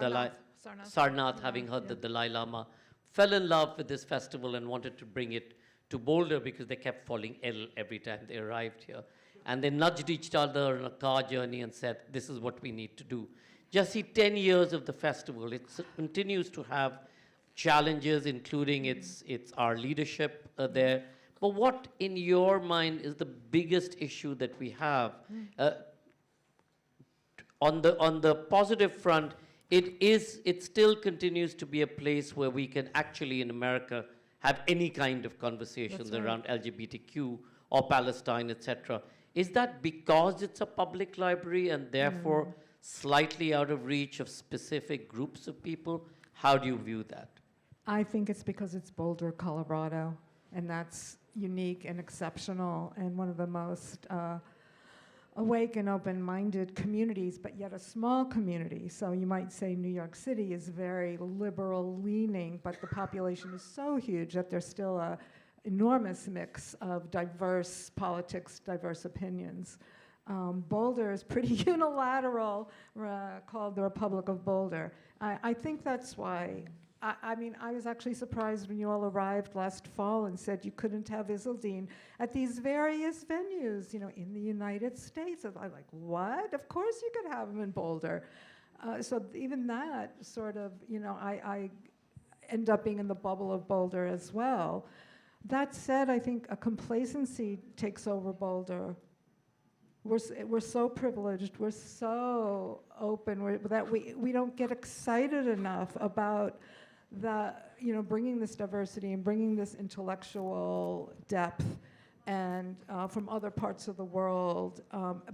Sarnath, having heard the Dalai Lama, fell in love with this festival and wanted to bring it to Boulder because they kept falling ill every time they arrived here. And they nudged each other on a car journey and said, this is what we need to do. Jessie, 10 years of the festival, it continues to have challenges, including it's our leadership there. But what, in your mind, is the biggest issue that we have? On the positive front, it still continues to be a place where we can actually, in America, have any kind of conversations around LGBTQ or Palestine, etc. Is that because it's a public library and therefore slightly out of reach of specific groups of people? How do you view that? I think it's because it's Boulder, Colorado, and that's unique and exceptional and one of the most awake and open-minded communities, but yet a small community. So you might say New York City is very liberal-leaning, but the population is so huge that there's still an enormous mix of diverse politics, diverse opinions. Boulder is pretty unilateral, called the Republic of Boulder. I think that's why. I mean, I was actually surprised when you all arrived last fall and said you couldn't have Isildine at these various venues, in the United States. I'm like, what? Of course you could have them in Boulder. So even that sort of, I end up being in the bubble of Boulder as well. That said, I think a complacency takes over Boulder. We're so privileged, we're so open, that we don't get excited enough about bringing this diversity and bringing this intellectual depth and from other parts of the world.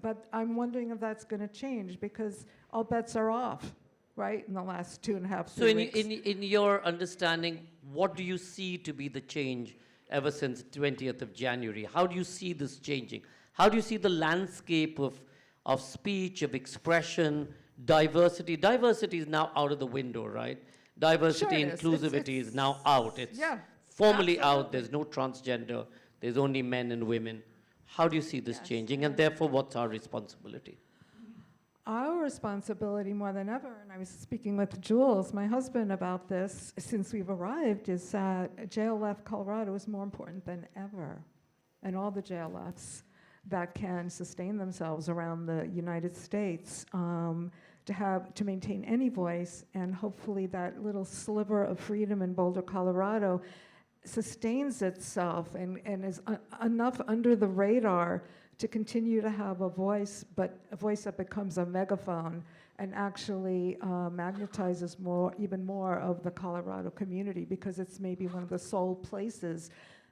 But I'm wondering if that's going to change because all bets are off, right, in the last 2.5 So in your understanding, what do you see to be the change ever since 20th of January? How do you see this changing? How do you see the landscape of speech, of expression, diversity? Diversity is now out of the window, right? Diversity, sure inclusivity is now out. It's formally out. There's no transgender. There's only men and women. How do you see this changing? And therefore, what's our responsibility? Our responsibility more than ever, and I was speaking with Jules, my husband, about this since we've arrived, is that JLF Colorado is more important than ever. And all the JLFs that can sustain themselves around the United States to maintain any voice, and hopefully that little sliver of freedom in Boulder, Colorado sustains itself and is enough under the radar to continue to have a voice, but a voice that becomes a megaphone and actually magnetizes even more of the Colorado community, because it's maybe one of the sole places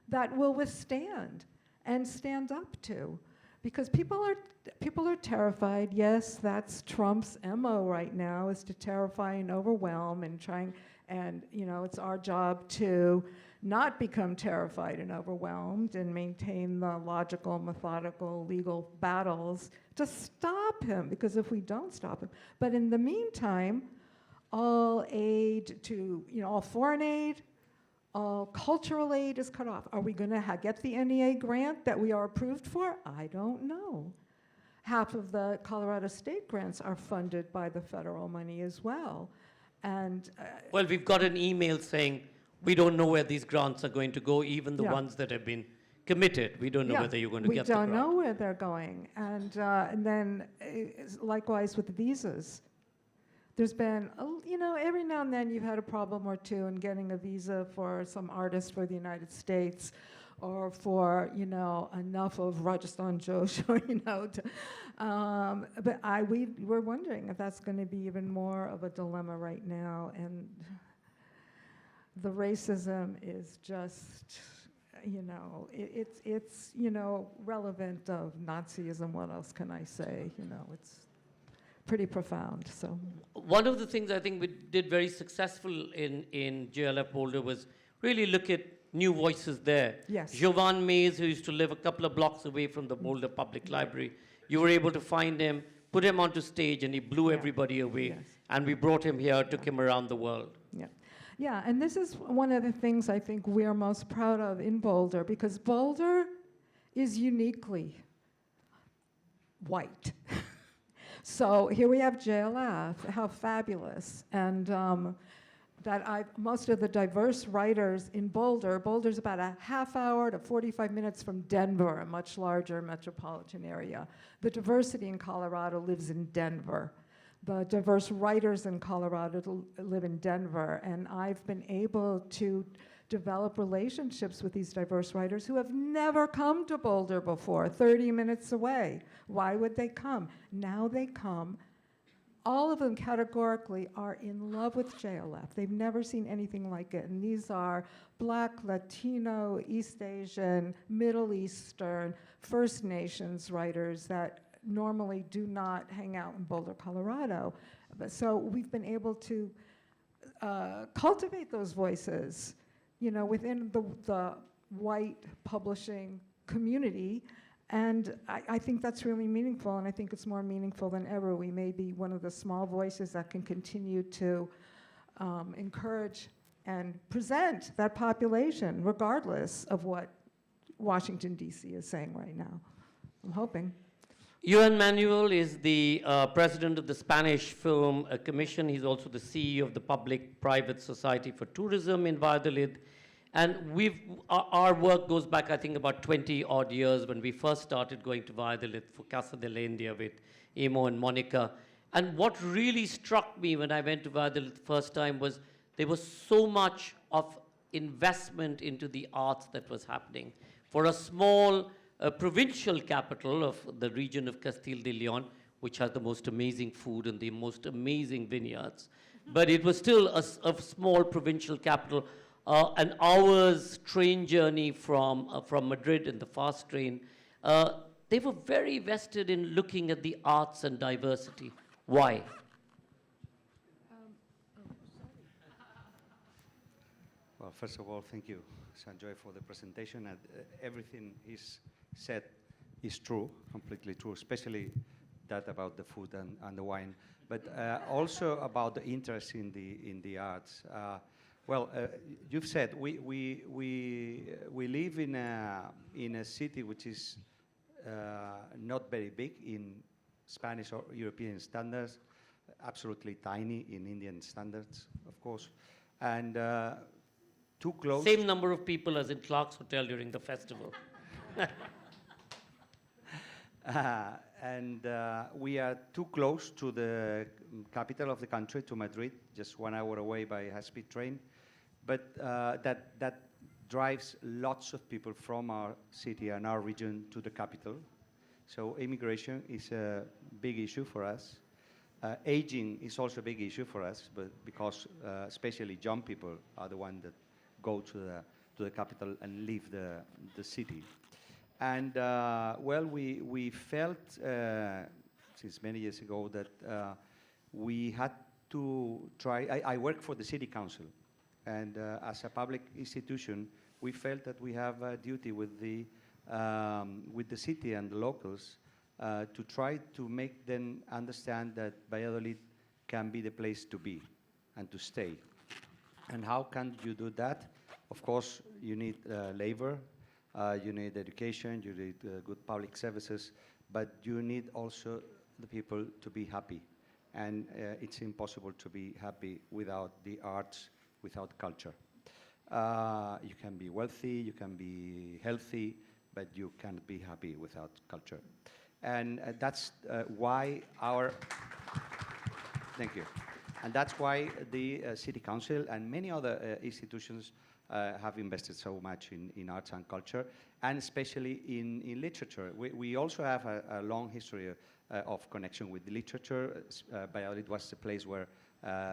that will withstand and stand up to. Because people are terrified. Yes, that's Trump's MO right now, is to terrify and overwhelm and it's our job to not become terrified and overwhelmed and maintain the logical, methodical, legal battles to stop him, because if we don't stop him. But in the meantime, all aid to, all foreign aid, all cultural aid is cut off. Are we going to get the NEA grant that we are approved for? I don't know. Half of the Colorado state grants are funded by the federal money as well. And well, we've got an email saying we don't know where these grants are going to go, even the ones that have been committed. We don't know whether you're going to get the grant. We don't know where they're going. And then likewise with visas. There's been, every now and then you've had a problem or two in getting a visa for some artist for the United States, or for, enough of Rajasthan Josh, or, but we're wondering if that's going to be even more of a dilemma right now. And the racism is just, it's relevant of Nazism. What else can I say? It's pretty profound. So one of the things I think we did very successful in JLF Boulder was really look at new voices there. Yes. Juan Mays, who used to live a couple of blocks away from the Boulder Public Library, you were able to find him, put him onto stage, and he blew everybody away. Yes. And we brought him here, took him around the world. Yeah, and this is one of the things I think we're most proud of in Boulder, because Boulder is uniquely white. So here we have JLF, how fabulous. And most of the diverse writers in Boulder's about a half hour to 45 minutes from Denver, a much larger metropolitan area. The diversity in Colorado lives in Denver. the diverse writers in Colorado to live in Denver, and I've been able to develop relationships with these diverse writers who have never come to Boulder before, 30 minutes away. Why would they come? Now they come. All of them categorically are in love with JLF. They've never seen anything like it. And these are Black, Latino, East Asian, Middle Eastern, First Nations writers that normally do not hang out in Boulder, Colorado. So we've been able to cultivate those voices, within the white publishing community. And I think that's really meaningful, and I think it's more meaningful than ever. We may be one of the small voices that can continue to encourage and present that population, regardless of what Washington, D.C. is saying right now. I'm hoping. Juan Manuel is the president of the Spanish Film Commission. He's also the CEO of the Public-Private Society for Tourism in Valladolid. And our work goes back, I think, about 20 odd years when we first started going to Valladolid for Casa de la India with Emo and Monica. And what really struck me when I went to Valladolid the first time was there was so much of investment into the arts that was happening. For a small provincial capital of the region of Castile de Leon, which has the most amazing food and the most amazing vineyards, but it was still a small provincial capital. An hour's train journey from Madrid in the fast train. They were very vested in looking at the arts and diversity. Why? Well, first of all, thank you, Sanjoy, for the presentation. And everything is said is true, completely true, especially that about the food and the wine, but also about the interest in the arts. Well, you've said we live in a city which is not very big in Spanish or European standards, absolutely tiny in Indian standards, of course, and too close. Same number of people as in Clark's Hotel during the festival. And we are too close to the capital of the country, to Madrid, just 1 hour away by high-speed train. But that drives lots of people from our city and our region to the capital. So immigration is a big issue for us. Aging is also a big issue for us, but because especially young people are the ones that go to the capital and leave the city. And well, we felt since many years ago that we had to try. I work for the city council. And as a public institution, we felt that we have a duty with the city and the locals to try to make them understand that Valladolid can be the place to be and to stay. And how can you do that? Of course, you need labor, you need education, you need good public services, but you need also the people to be happy. And it's impossible to be happy without the arts, without culture. You can be wealthy, you can be healthy, but you can't be happy without culture. And that's why thank you. And that's why the City Council and many other institutions have invested so much in arts and culture, and especially in literature. We also have a long history of connection with literature. Valladolid was the place where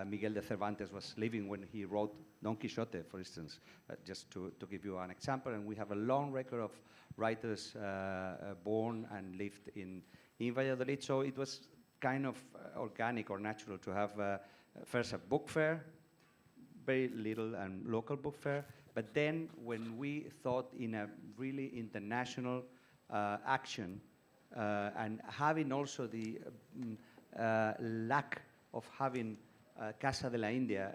Miguel de Cervantes was living when he wrote Don Quixote, for instance, just to give you an example. And we have a long record of writers born and lived in Valladolid. So it was kind of organic or natural to have first a book fair, very little and local book fair. But then when we thought in a really international action and having also the lack of having Casa de la India,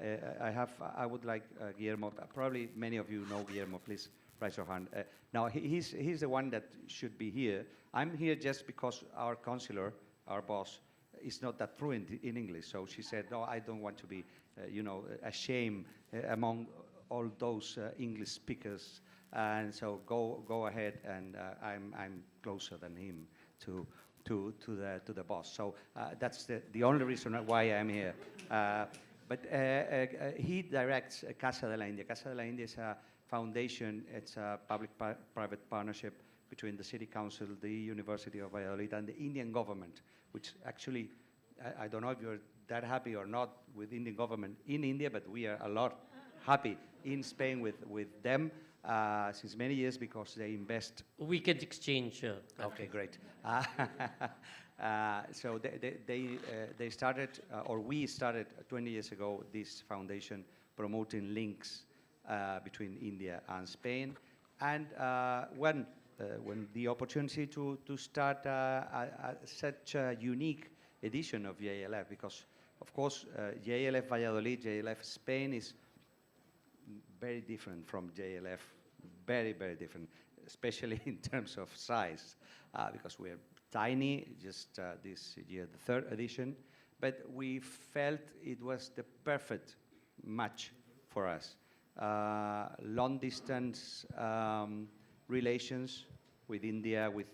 I would like Guillermo, probably many of you know Guillermo, please raise your hand. Now, he's the one that should be here. I'm here just because our counselor, our boss, is not that fluent in English. So she said, no, I don't want to be, ashamed among all those English speakers. And so go ahead, and I'm closer than him to to the boss. So that's the only reason why I'm here. But he directs Casa de la India. Casa de la India is a foundation. It's a public-private partnership between the City Council, the University of Valladolid, and the Indian government, which actually, I don't know if you're that happy or not with Indian government in India, but we are a lot happy in Spain with them since many years because they invest. We can exchange. Okay, great. So they started, or we started 20 years ago, this foundation promoting links between India and Spain. And when the opportunity to start such a unique edition of JLF, because of course JLF Valladolid, JLF Spain is very different from JLF, very, very different, especially in terms of size, because we're tiny, just this year, the third edition, but we felt it was the perfect match for us. Long distance relations with India, with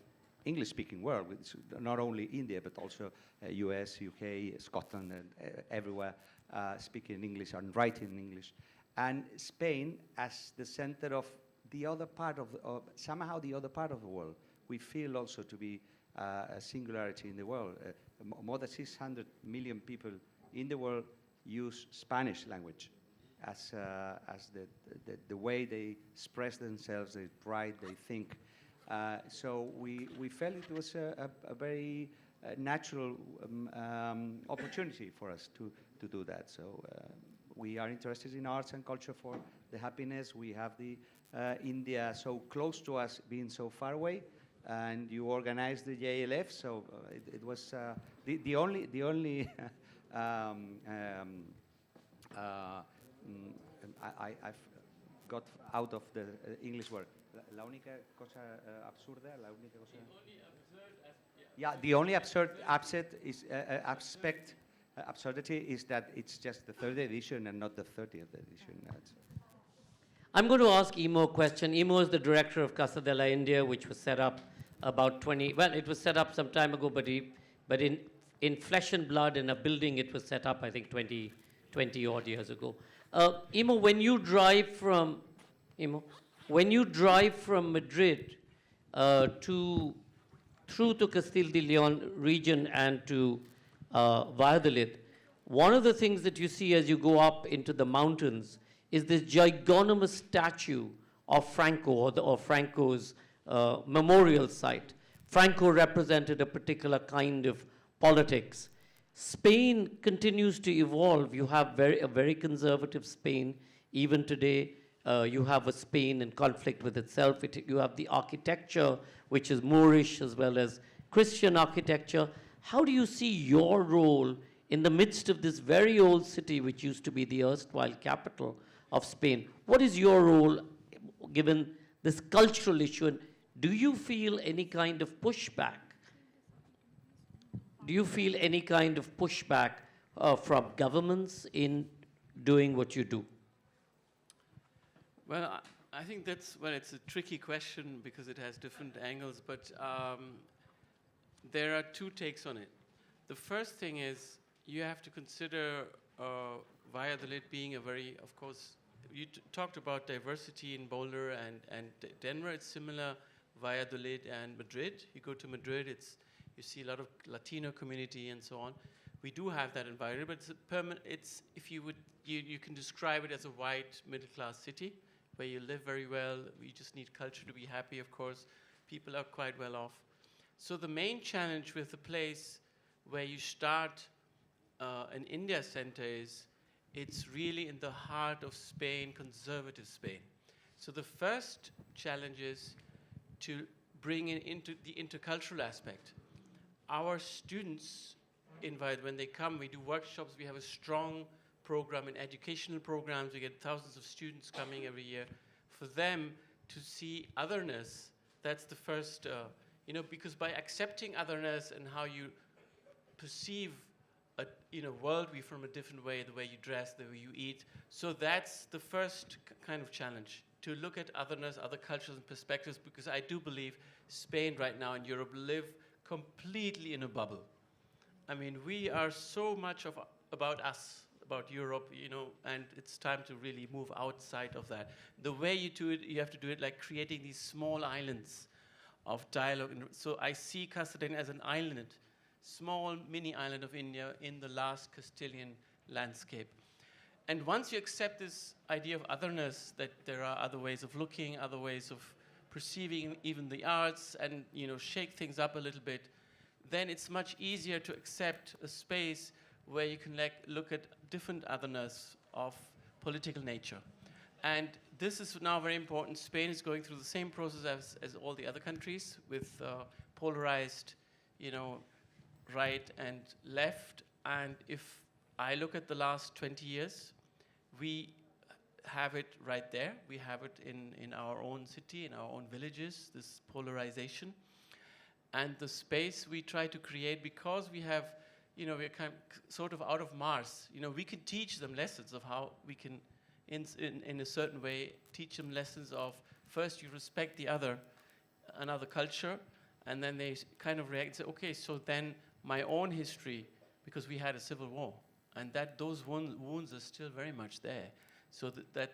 English-speaking world, with not only India, but also US, UK, Scotland, and everywhere speaking English and writing in English. And Spain as the center of the other part of somehow the other part of the world. We feel also to be a singularity in the world. More than 600 million people in the world use Spanish language as the way they express themselves, they write, they think. So we felt it was a very natural opportunity for us to do that. So we are interested in arts and culture for the happiness. We have the India so close to us, being so far away, and you organized the JLF. So it was the only I've got out of the English word. La única cosa absurda, la única cosa. The only absurdity is that it's just the third edition and not the 30th edition. I'm going to ask Imo a question. Imo is the director of Casa de la India, which was set up about it was set up some time ago, but in flesh and blood in a building, it was set up, I think, 20 odd years ago. Imo, when you drive from Madrid through to Castile de Leon region and to Valladolid, one of the things that you see as you go up into the mountains is this gigantic statue of Franco, or Franco's memorial site. Franco represented a particular kind of politics. Spain continues to evolve. You have a very conservative Spain. Even today, you have a Spain in conflict with itself. You have the architecture, which is Moorish as well as Christian architecture. How do you see your role in the midst of this very old city, which used to be the erstwhile capital of Spain? What is your role, given this cultural issue? And do you feel any kind of pushback? Do you feel any kind of pushback from governments in doing what you do? Well, I think it's a tricky question because it has different angles, but there are two takes on it. The first thing is you have to consider Valladolid being a very, of course, you talked about diversity in Boulder and Denver. It's similar, Valladolid and Madrid. You go to Madrid, you see a lot of Latino community and so on. We do have that in Valladolid, but it's if you can describe it as a white middle-class city where you live very well. You just need culture to be happy, of course. People are quite well off. So the main challenge with the place where you start an India center is it's really in the heart of Spain, conservative Spain. So the first challenge is to bring into the intercultural aspect. Our students when they come, we do workshops, we have a strong program in educational programs, we get thousands of students coming every year. For them to see otherness, that's the first, because by accepting otherness and how you perceive a worldview from a different way, the way you dress, the way you eat, so that's the first kind of challenge, to look at otherness, other cultures and perspectives, because I do believe Spain right now and Europe live completely in a bubble. I mean, we are so much about us, about Europe, you know, and it's time to really move outside of that. The way you do it, you have to do it like creating these small islands of dialogue. And so I see Cartagena as an island, small mini island of India in the last Castilian landscape. And once you accept this idea of otherness, that there are other ways of looking, other ways of perceiving even the arts, and you know, shake things up a little bit, then it's much easier to accept a space where you can look at different otherness of political nature. And this is now very important. Spain is going through the same process as all the other countries with polarized, you know, right and left. And if I look at the last 20 years, we have it right there. We have it in our own city, in our own villages, this polarization. And the space we try to create, because we have, you know, we're sort of out of Mars. You know, we can teach them lessons of how we can, in a certain way, teach them lessons of, first you respect the other, another culture, and then they kind of react and say, okay, so then my own history, because we had a civil war, and those wounds are still very much there. So that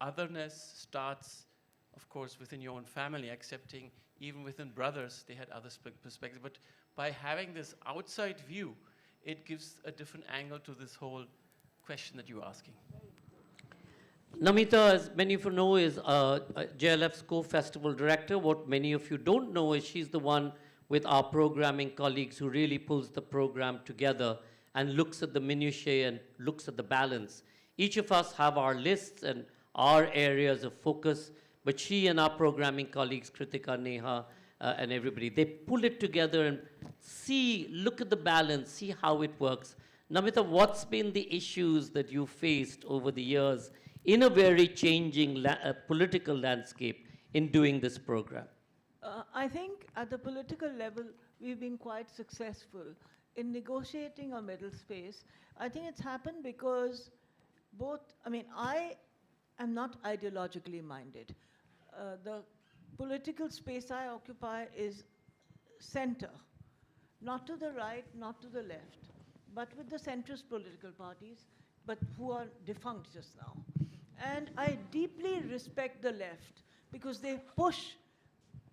otherness starts, of course, within your own family, accepting even within brothers, they had other perspectives. But by having this outside view, it gives a different angle to this whole question that you're asking. Namita, as many of you know, is JLF's co-festival director. What many of you don't know is she's the one with our programming colleagues who really pulls the program together and looks at the minutiae and looks at the balance. Each of us have our lists and our areas of focus, but she and our programming colleagues, Kritika, Neha, and everybody, they pull it together and look at the balance, see how it works. Namita, what's been the issues that you faced over the years in a very changing political landscape in doing this program? I think at the political level, we've been quite successful in negotiating a middle space. I think it's happened because I am not ideologically minded. The political space I occupy is center, not to the right, not to the left, but with the centrist political parties, but who are defunct just now. And I deeply respect the left because they push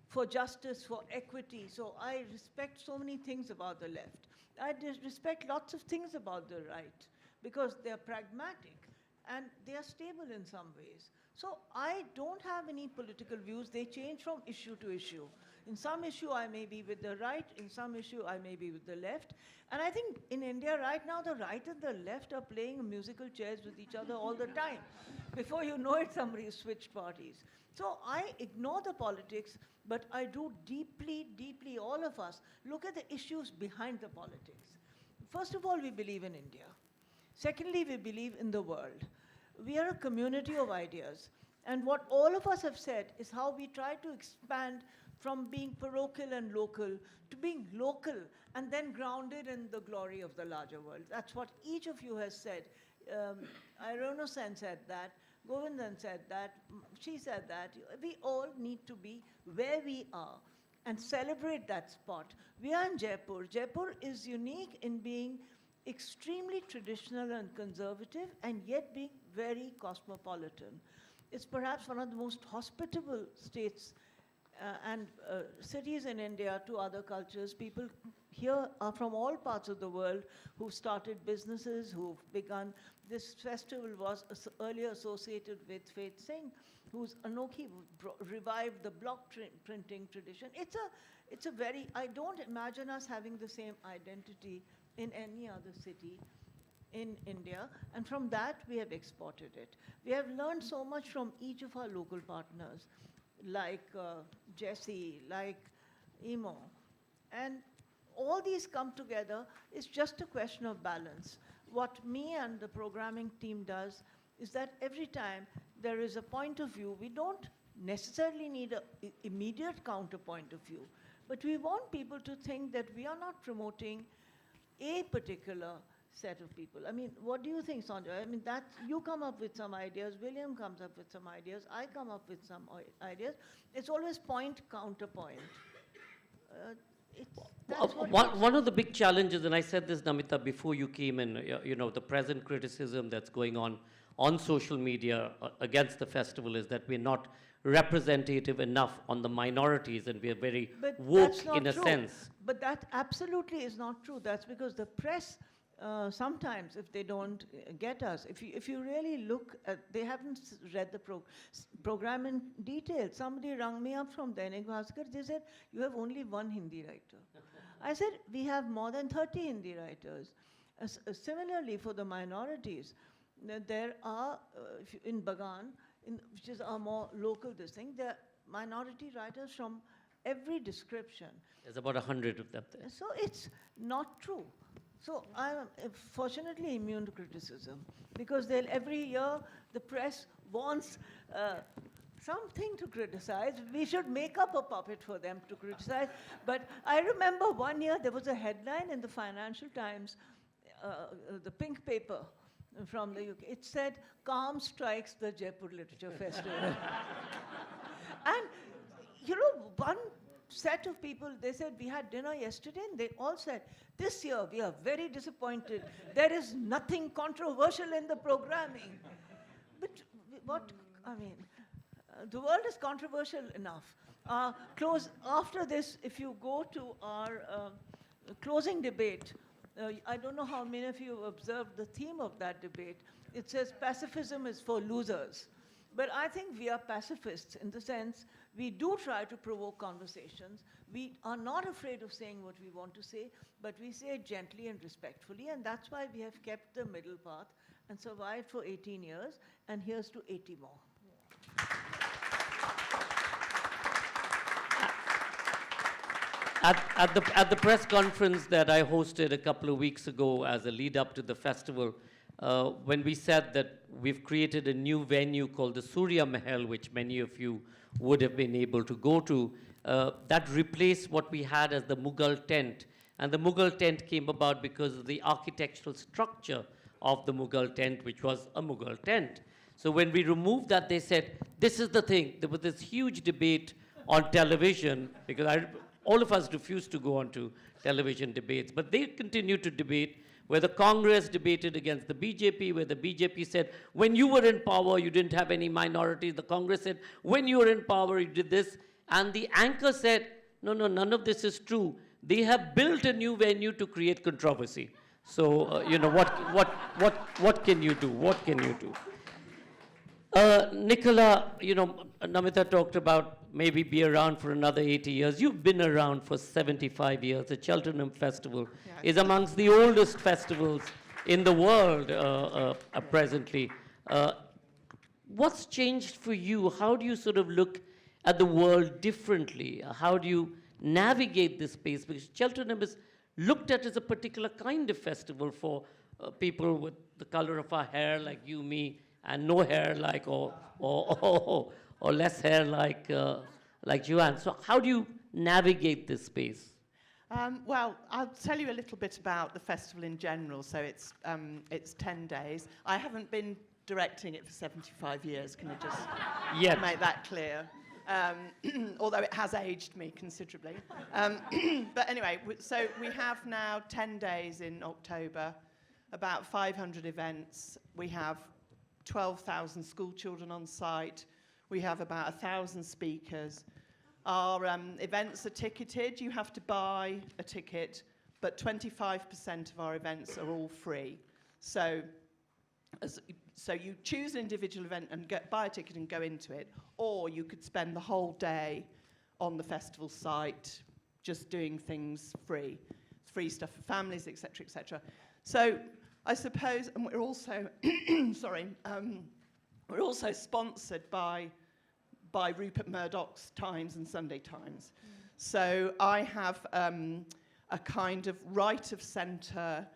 for justice, for equity. So I respect so many things about the left. I respect lots of things about the right because they're pragmatic and they are stable in some ways. So I don't have any political views. They change from issue to issue. In some issue, I may be with the right. In some issue, I may be with the left. And I think in India right now, the right and the left are playing musical chairs with each other all the time. Before you know it, somebody switched parties. So I ignore the politics, but I do deeply, deeply, all of us, look at the issues behind the politics. First of all, we believe in India. Secondly, we believe in the world. We are a community of ideas. And what all of us have said is how we try to expand from being parochial and local to being local and then grounded in the glory of the larger world. That's what each of you has said. Irenosen said that. Govind said that. She said that. We all need to be where we are and celebrate that spot. We are in Jaipur. Jaipur is unique in being extremely traditional and conservative and yet being very cosmopolitan. It's perhaps one of the most hospitable states and cities in India to other cultures. People here are from all parts of the world who've started businesses, who've begun. This festival was earlier associated with Faith Singh, whose Anokhi revived the block printing tradition. It's a very, I don't imagine us having the same identity in any other city in India, and from that we have exported it. We have learned so much from each of our local partners, like Deecee, like Emo, and all these come together. It's just a question of balance. What me and the programming team does is that every time there is a point of view, we don't necessarily need an immediate counterpoint of view, but we want people to think that we are not promoting a particular set of people. I mean, what do you think, Sanjoy? I mean, you come up with some ideas, William comes up with some ideas, I come up with some ideas. It's always point, counterpoint. that's what One of the big challenges, and I said this, Namita, before you came in, the present criticism that's going on social media against the festival is that we're not representative enough on the minorities, and we're very But woke that's not in a true. sense. But that absolutely is not true. That's because the press, sometimes, if they don't get us, if you really look at, they haven't read the program in detail. Somebody rang me up from Dainik Bhaskar. They said, you have only one Hindi writer. I said, we have more than 30 Hindi writers. Similarly, for the minorities, there are, in Bagan, which is our more local this thing, there are minority writers from every description. There's about 100 of them there. So it's not true. So I'm fortunately immune to criticism, because every year the press wants something to criticize. We should make up a puppet for them to criticize. But I remember one year there was a headline in the Financial Times, the pink paper from the UK. It said, "Calm strikes the Jaipur Literature Festival." And, one set of people, they said, we had dinner yesterday, and they all said, this year we are very disappointed. There is nothing controversial in the programming. But the world is controversial enough. After this, if you go to our closing debate, I don't know how many of you have observed the theme of that debate. It says pacifism is for losers. But I think we are pacifists in the sense we do try to provoke conversations. We are not afraid of saying what we want to say, but we say it gently and respectfully, and that's why we have kept the middle path and survived for 18 years, and here's to 80 more. At the press conference that I hosted a couple of weeks ago as a lead up to the festival, when we said that we've created a new venue called the Surya Mahal, which many of you would have been able to go to, that replaced what we had as the Mughal tent. And the Mughal tent came about because of the architectural structure of the Mughal tent, which was a Mughal tent. So when we removed that, they said, this is the thing. There was this huge debate on television, because all of us refused to go on to television debates, but they continued to debate, where the Congress debated against the BJP, where the BJP said, when you were in power, you didn't have any minorities. The Congress said, when you were in power, you did this. And the anchor said, no, none of this is true. They have built a new venue to create controversy. So, what can you do? What can you do? Nicola, Namita talked about maybe be around for another 80 years. You've been around for 75 years. The Cheltenham Festival is amongst the oldest festivals in the world presently. What's changed for you? How do you sort of look at the world differently? How do you navigate this space? Because Cheltenham is looked at as a particular kind of festival for people with the color of our hair, like you, me, and no hair, like or less hair, like Juan. So how do you navigate this space? Well, I'll tell you a little bit about the festival in general. So it's 10 days. I haven't been directing it for 75 years. Can I just make that clear? Although it has aged me considerably. But anyway, so we have now 10 days in October, about 500 events. We have 12,000 school children on site. We have about 1,000 speakers. Our events are ticketed. You have to buy a ticket, but 25% of our events are all free. So you choose an individual event and buy a ticket and go into it, or you could spend the whole day on the festival site just doing things free stuff for families, etc., etc. So I suppose, and we're also, we're also sponsored by Rupert Murdoch's Times and Sunday Times. So I have a kind of right of centre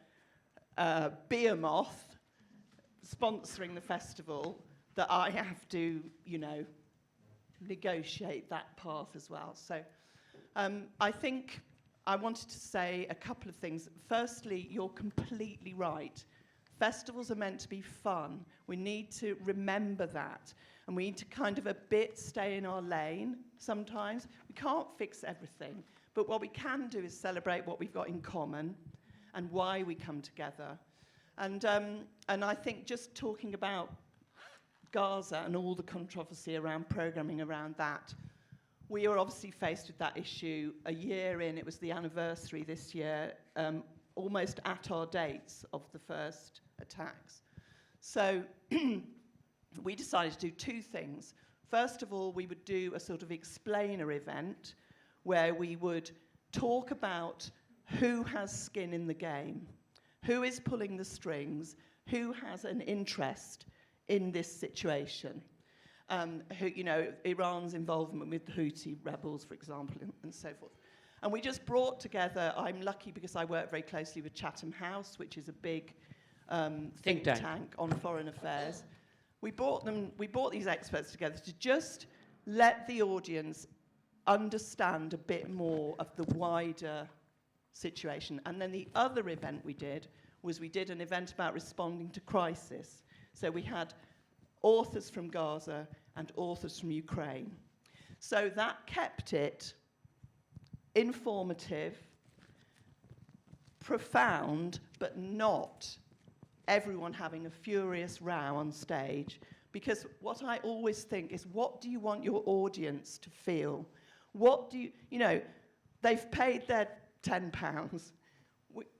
behemoth sponsoring the festival that I have to, negotiate that path as well. So I think I wanted to say a couple of things. Firstly, you're completely right. Festivals are meant to be fun. We need to remember that. And we need to kind of a bit stay in our lane sometimes. We can't fix everything, But what we can do is celebrate what we've got in common and why we come together. And I think just talking about Gaza and all the controversy around programming around that, we are obviously faced with that issue a year in. It was the anniversary this year, almost at our dates of the first attacks. So we decided to do two things. First of all, we would do a sort of explainer event where we would talk about who has skin in the game, who is pulling the strings, who has an interest in this situation. Who, you know, Iran's involvement with the Houthi rebels, for example, and so forth. And we just brought together, I'm lucky because I work very closely with Chatham House, which is a big think tank on foreign affairs. We brought these experts together to just let the audience understand a bit more of the wider situation. And then the other event we did was we did an event about responding to crisis. So we had authors from Gaza and authors from Ukraine. So that kept it informative, profound, but not everyone having a furious row on stage. Because what I always think is, what do you want your audience to feel? What do you know, they've paid their £10.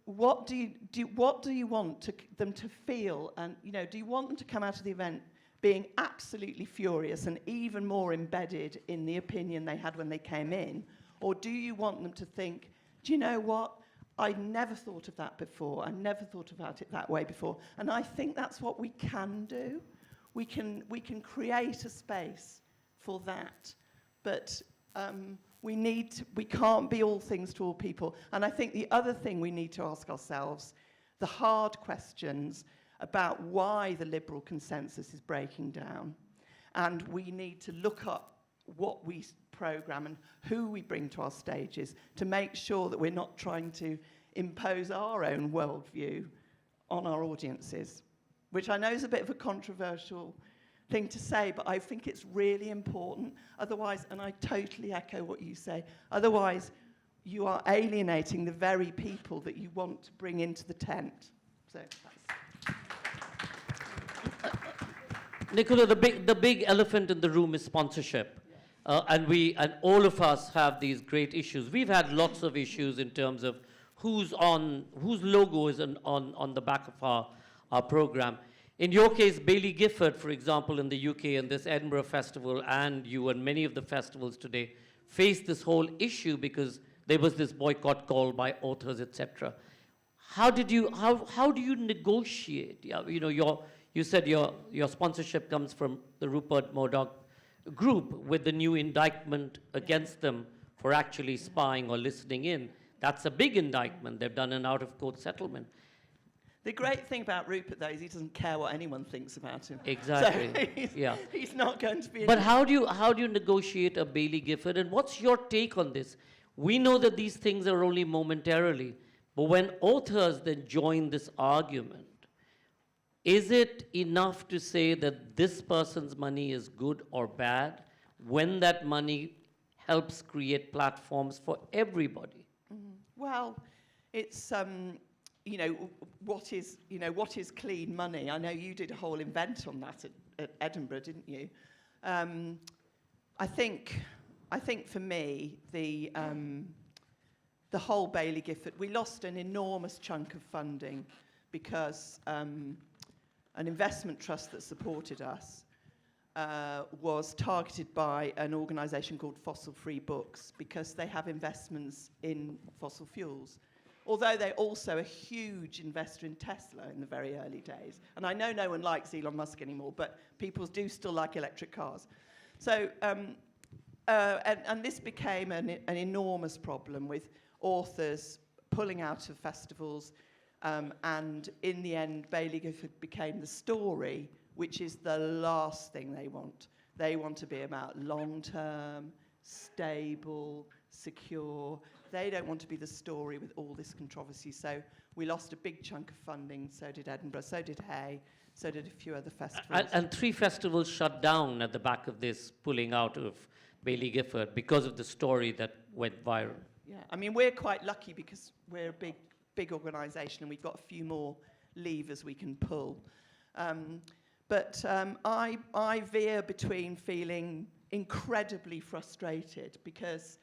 What do you want them to feel? And, you know, do you want them to come out of the event being absolutely furious and even more embedded in the opinion they had when they came in? Or do you want them to think, do you know what? I never thought of that before. I never thought about it that way before. And I think that's what we can do. We can create a space for that. But we can't be all things to all people. And I think the other thing we need to ask ourselves, the hard questions about why the liberal consensus is breaking down. And we need to look up what we programme and who we bring to our stages to make sure that we're not trying to impose our own worldview on our audiences, which I know is a bit of a controversial thing to say, but I think it's really important. Otherwise, and I totally echo what you say, otherwise you are alienating the very people that you want to bring into the tent. So that's... Nicola, the big elephant in the room is sponsorship. And all of us have these great issues. We've had lots of issues in terms of whose logo is on the back of our program. In your case, Baillie Gifford, for example, in the UK, and this Edinburgh Festival, and you and many of the festivals today, faced this whole issue because there was this boycott call by authors, etc. How do you negotiate? Yeah, you know, you said your sponsorship comes from the Rupert Murdoch group with the new indictment against them for actually spying or listening in. That's a big indictment. They've done an out-of-court settlement. The great thing about Rupert, though, is he doesn't care what anyone thinks about him. Exactly. So he's not going to be... But how do you negotiate a Baillie Gifford? And what's your take on this? We know that these things are only momentarily, but when authors then join this argument, is it enough to say that this person's money is good or bad when that money helps create platforms for everybody? Mm-hmm. Well, it's... what is clean money? I know you did a whole event on that at Edinburgh, didn't you? I think for me, the whole Baillie Gifford, we lost an enormous chunk of funding because an investment trust that supported us was targeted by an organisation called Fossil Free Books because they have investments in fossil fuels. Although they're also a huge investor in Tesla in the very early days. And I know no one likes Elon Musk anymore, but people do still like electric cars. So, and this became an enormous problem with authors pulling out of festivals. And in the end, Baillie Gifford became the story, which is the last thing they want. They want to be about long-term, stable, secure. They don't want to be the story with all this controversy. So we lost a big chunk of funding. So did Edinburgh. So did Hay. So did a few other festivals. And 3 festivals shut down at the back of this pulling out of Baillie Gifford because of the story that went viral. Yeah, I mean, we're quite lucky because we're a big organisation and we've got a few more levers we can pull. But I veer between feeling incredibly frustrated because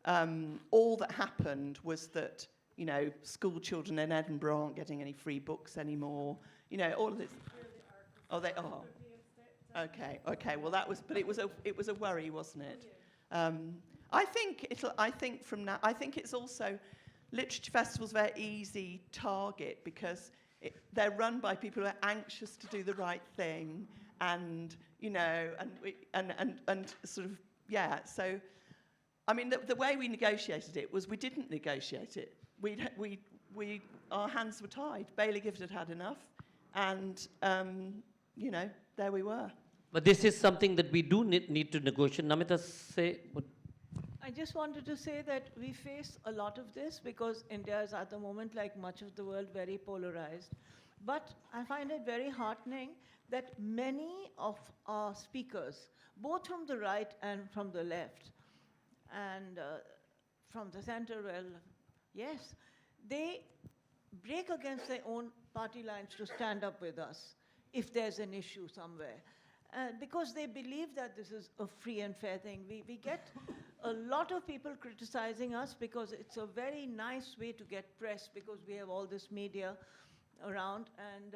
all that happened was that, you know, school children in Edinburgh aren't getting any free books anymore. You know, all of this. Oh, they are. Okay. Well, that was, but it was a worry, wasn't it? I think it's also literature festivals a very easy target because they're run by people who are anxious to do the right thing, and you know, and sort of, yeah. So, I mean, the way we negotiated it was we didn't negotiate it. Our hands were tied. Bailey Gifford had enough, and you know, there we were. But this is something that we do need to negotiate. Namita, say what? I just wanted to say that we face a lot of this because India is at the moment, like much of the world, very polarized. But I find it very heartening that many of our speakers, both from the right and from the left, and from the center, well, yes, they break against their own party lines to stand up with us if there's an issue somewhere. Because they believe that this is a free and fair thing. We get a lot of people criticizing us because it's a very nice way to get press because we have all this media around and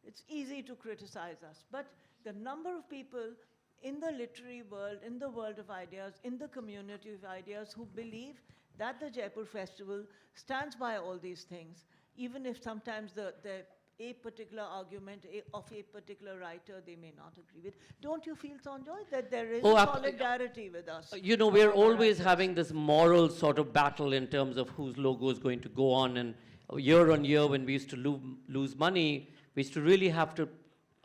it's easy to criticize us. But the number of people in the literary world, in the world of ideas, in the community of ideas who believe that the Jaipur Festival stands by all these things, even if sometimes a particular argument of a particular writer they may not agree with. Don't you feel, Sanjoy, that there is solidarity with us? You know, we're always having this moral sort of battle in terms of whose logo is going to go on. And year on year, when we used to lose money, we used to really have to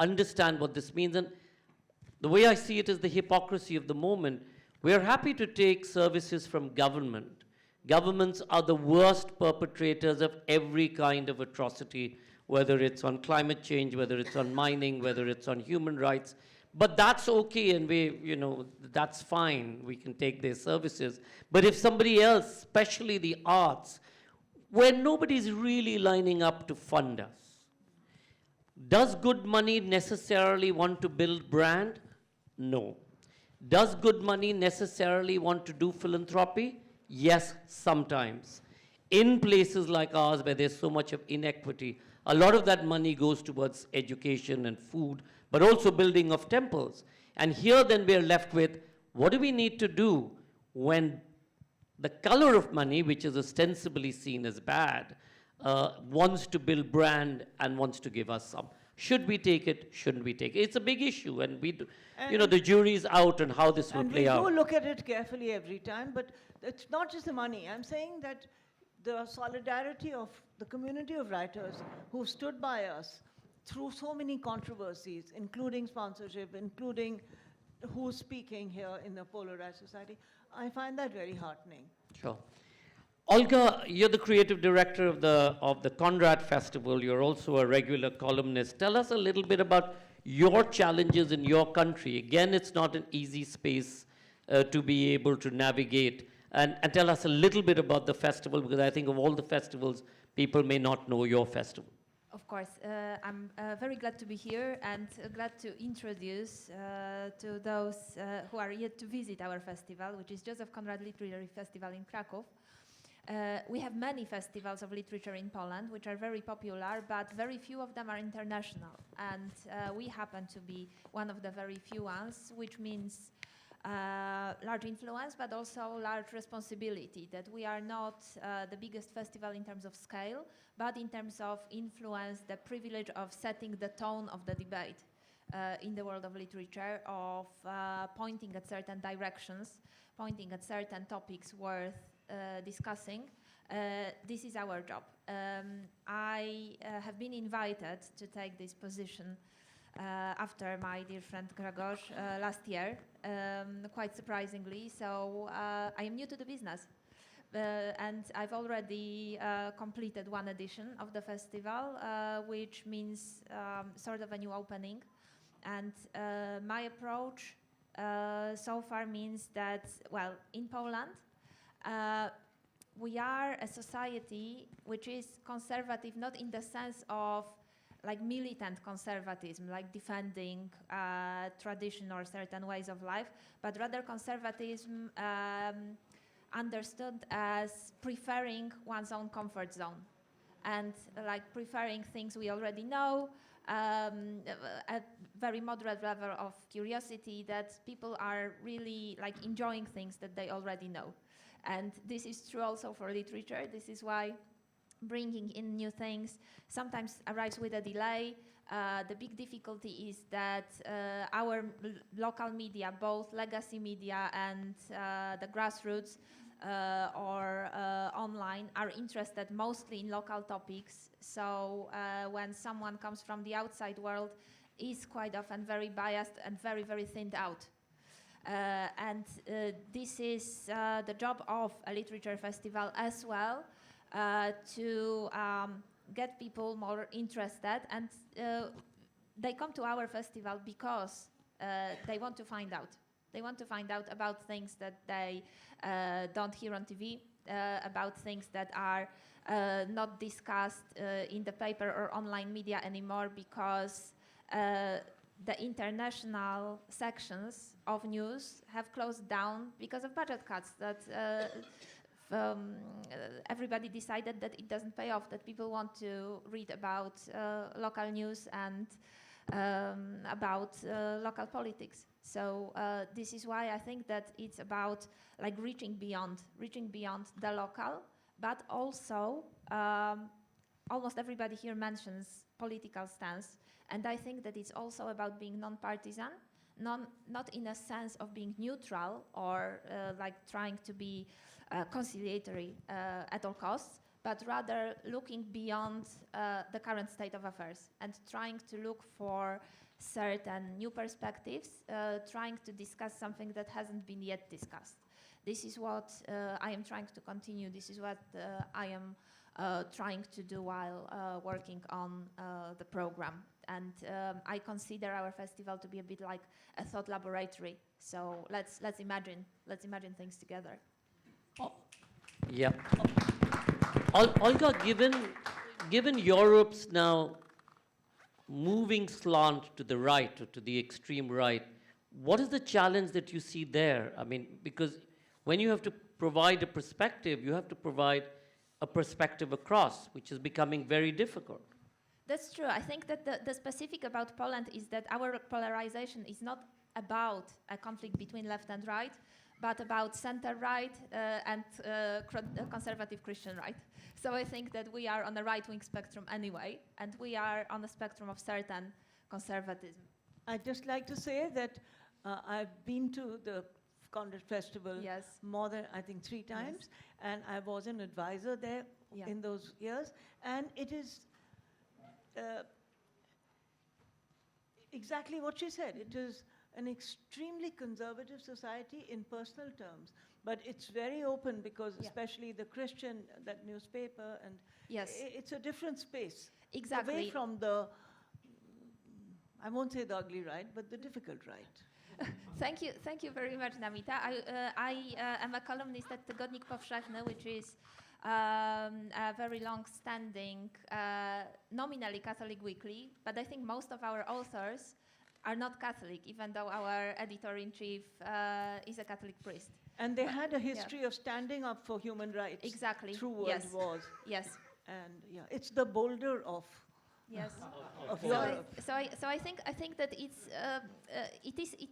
understand what this means. And the way I see it is the hypocrisy of the moment. We're happy to take services from government. Governments are the worst perpetrators of every kind of atrocity, whether it's on climate change, whether it's on mining, whether it's on human rights. But that's okay, and that's fine. We can take their services. But if somebody else, especially the arts, where nobody's really lining up to fund us, does good money necessarily want to build brand? No. Does good money necessarily want to do philanthropy? Yes, sometimes. In places like ours where there's so much of inequity, a lot of that money goes towards education and food, but also building of temples. And here then we're left with, what do we need to do when the color of money, which is ostensibly seen as bad, wants to build brand and wants to give us some? Should we take it? Shouldn't we take it? It's a big issue, and we do, the jury's out on how this will play out. And we do look at it carefully every time, but it's not just the money. I'm saying that the solidarity of the community of writers who stood by us through so many controversies, including sponsorship, including who's speaking here in the polarized society, I find that very heartening. Sure. Olga, you're the creative director of the Conrad Festival. You're also a regular columnist. Tell us a little bit about your challenges in your country. Again, it's not an easy space to be able to navigate. And tell us a little bit about the festival, because I think of all the festivals, people may not know your festival. Of course. I'm very glad to be here and glad to introduce to those who are yet to visit our festival, which is Joseph Conrad Literary Festival in Krakow. We have many festivals of literature in Poland, which are very popular, but very few of them are international. And we happen to be one of the very few ones, which means large influence, but also large responsibility, that we are not the biggest festival in terms of scale, but in terms of influence, the privilege of setting the tone of the debate in the world of literature, of pointing at certain directions, pointing at certain topics worth discussing. This is our job. I have been invited to take this position after my dear friend Grzegorz last year, quite surprisingly. So I am new to the business, and I've already completed one edition of the festival, which means sort of a new opening. And my approach so far means that, well, in Poland, we are a society which is conservative, not in the sense of like militant conservatism, like defending tradition or certain ways of life, but rather conservatism understood as preferring one's own comfort zone and like preferring things we already know, a very moderate level of curiosity, that people are really like enjoying things that they already know. And this is true also for literature. This is why bringing in new things sometimes arrives with a delay. The big difficulty is that our local media, both legacy media and the grassroots or online, are interested mostly in local topics. So when someone comes from the outside world, is quite often very biased and very, very thinned out. And this is the job of a literature festival as well, to get people more interested, and they come to our festival because they want to find out. They want to find out about things that they don't hear on TV, about things that are not discussed in the paper or online media anymore, because the international sections of news have closed down because of budget cuts, that everybody decided that it doesn't pay off, that people want to read about local news and about local politics. So this is why I think that it's about like reaching beyond the local, but also almost everybody here mentions political stance, and I think that it's also about being non-partisan, not in a sense of being neutral or like trying to be conciliatory at all costs, but rather looking beyond the current state of affairs and trying to look for certain new perspectives, trying to discuss something that hasn't been yet discussed. This is what I am trying to continue. This is what I am trying to do while working on the program. And I consider our festival to be a bit like a thought laboratory. So let's imagine things together. Oh, yeah. Olga, given Europe's now moving slant to the right, or to the extreme right, what is the challenge that you see there? I mean, because when you have to provide a perspective, you have to provide a perspective across, which is becoming very difficult. That's true. I think that the specific about Poland is that our polarization is not about a conflict between left and right, but about center-right and conservative Christian right. So I think that we are on the right-wing spectrum anyway, and we are on the spectrum of certain conservatism. I'd just like to say that I've been to the Conrad Festival more than, I think, 3 times, and I was an advisor there in those years, and it is exactly what she said. It is an extremely conservative society in personal terms, but it's very open because especially the Christian, that newspaper, and it's a different space. Exactly. Away from the, I won't say the ugly right, but the difficult right. Thank you very much, Namita. I am a columnist at Tygodnik Powszechny, which is a very long-standing, nominally Catholic weekly, but I think most of our authors are not Catholic, even though our editor-in-chief is a Catholic priest. And they had a history of standing up for human rights through world wars. Yes. And it's the boulder of of Europe. So I think that it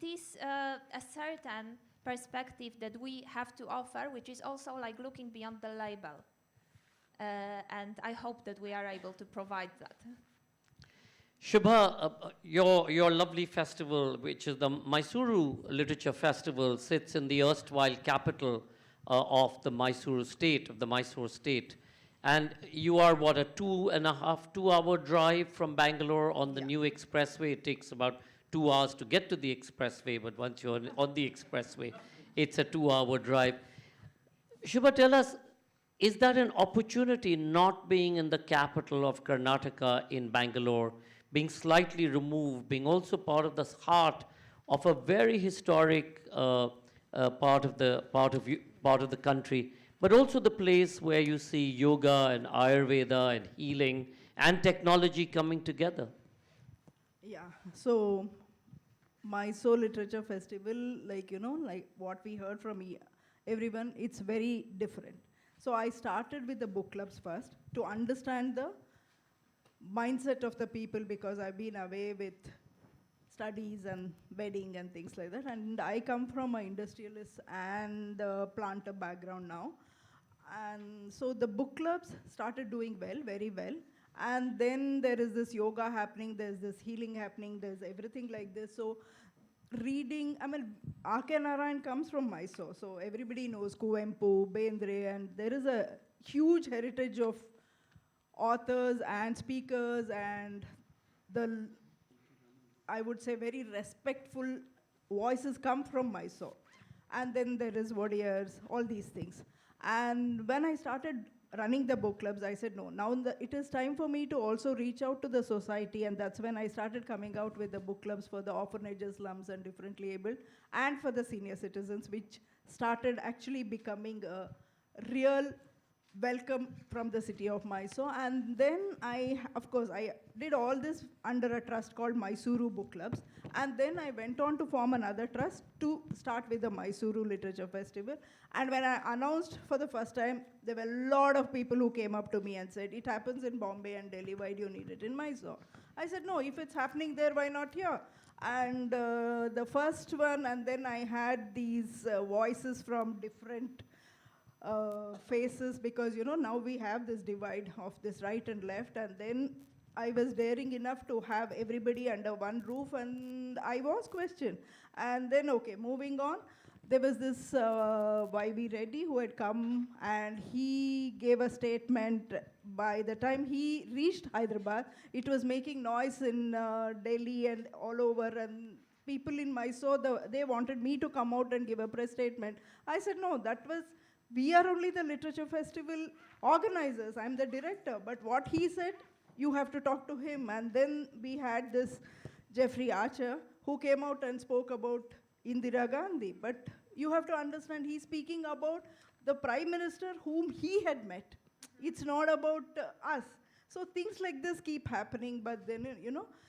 is a certain perspective that we have to offer, which is also like looking beyond the label, and I hope that we are able to provide that. Shubha, your lovely festival, which is the Mysuru Literature Festival, sits in the erstwhile capital of the Mysore state. And you are, what, a 2.5-2 hour drive from Bangalore on the new expressway. It takes about 2 hours to get to the expressway, but once you're on the expressway, it's a 2-hour drive. Shubha, tell us, is that an opportunity, not being in the capital of Karnataka in Bangalore, being slightly removed, being also part of the heart of a very historic part of the country, but also the place where you see yoga and Ayurveda and healing and technology coming together. Yeah, so Mysore Literature Festival, like, like what we heard from everyone, it's very different. So I started with the book clubs first to understand the mindset of the people, because I've been away with studies and wedding and things like that. And I come from an industrialist and planter background now. And so the book clubs started doing well, very well. And then there is this yoga happening, there's this healing happening, there's everything like this. So reading, R.K. Narayan comes from Mysore, so everybody knows Kuvempu, Bendre, and there is a huge heritage of authors and speakers and I would say very respectful voices come from Mysore. And then there is Wadiyars, all these things. And when I started running the book clubs, I said, no, now it is time for me to also reach out to the society, and that's when I started coming out with the book clubs for the orphanages, slums, and differently abled, and for the senior citizens, which started actually becoming a real welcome from the city of Mysore. And then I did all this under a trust called Mysuru Book Clubs. And then I went on to form another trust to start with the Mysuru Literature Festival. And when I announced for the first time, there were a lot of people who came up to me and said, it happens in Bombay and Delhi, why do you need it in Mysore? I said, no, if it's happening there, why not here? And the first one, and then I had these voices from different faces, because now we have this divide of this right and left, and then I was daring enough to have everybody under one roof, and I was questioned. And then, okay, moving on, there was this Y.B. Reddy who had come, and he gave a statement. By the time he reached Hyderabad, it was making noise in Delhi and all over, and people in Mysore, they wanted me to come out and give a press statement. I said, no, we are only the literature festival organizers. I'm the director. But what he said, you have to talk to him. And then we had this Jeffrey Archer who came out and spoke about Indira Gandhi. But you have to understand, he's speaking about the prime minister whom he had met. It's not about us. So things like this keep happening. But then,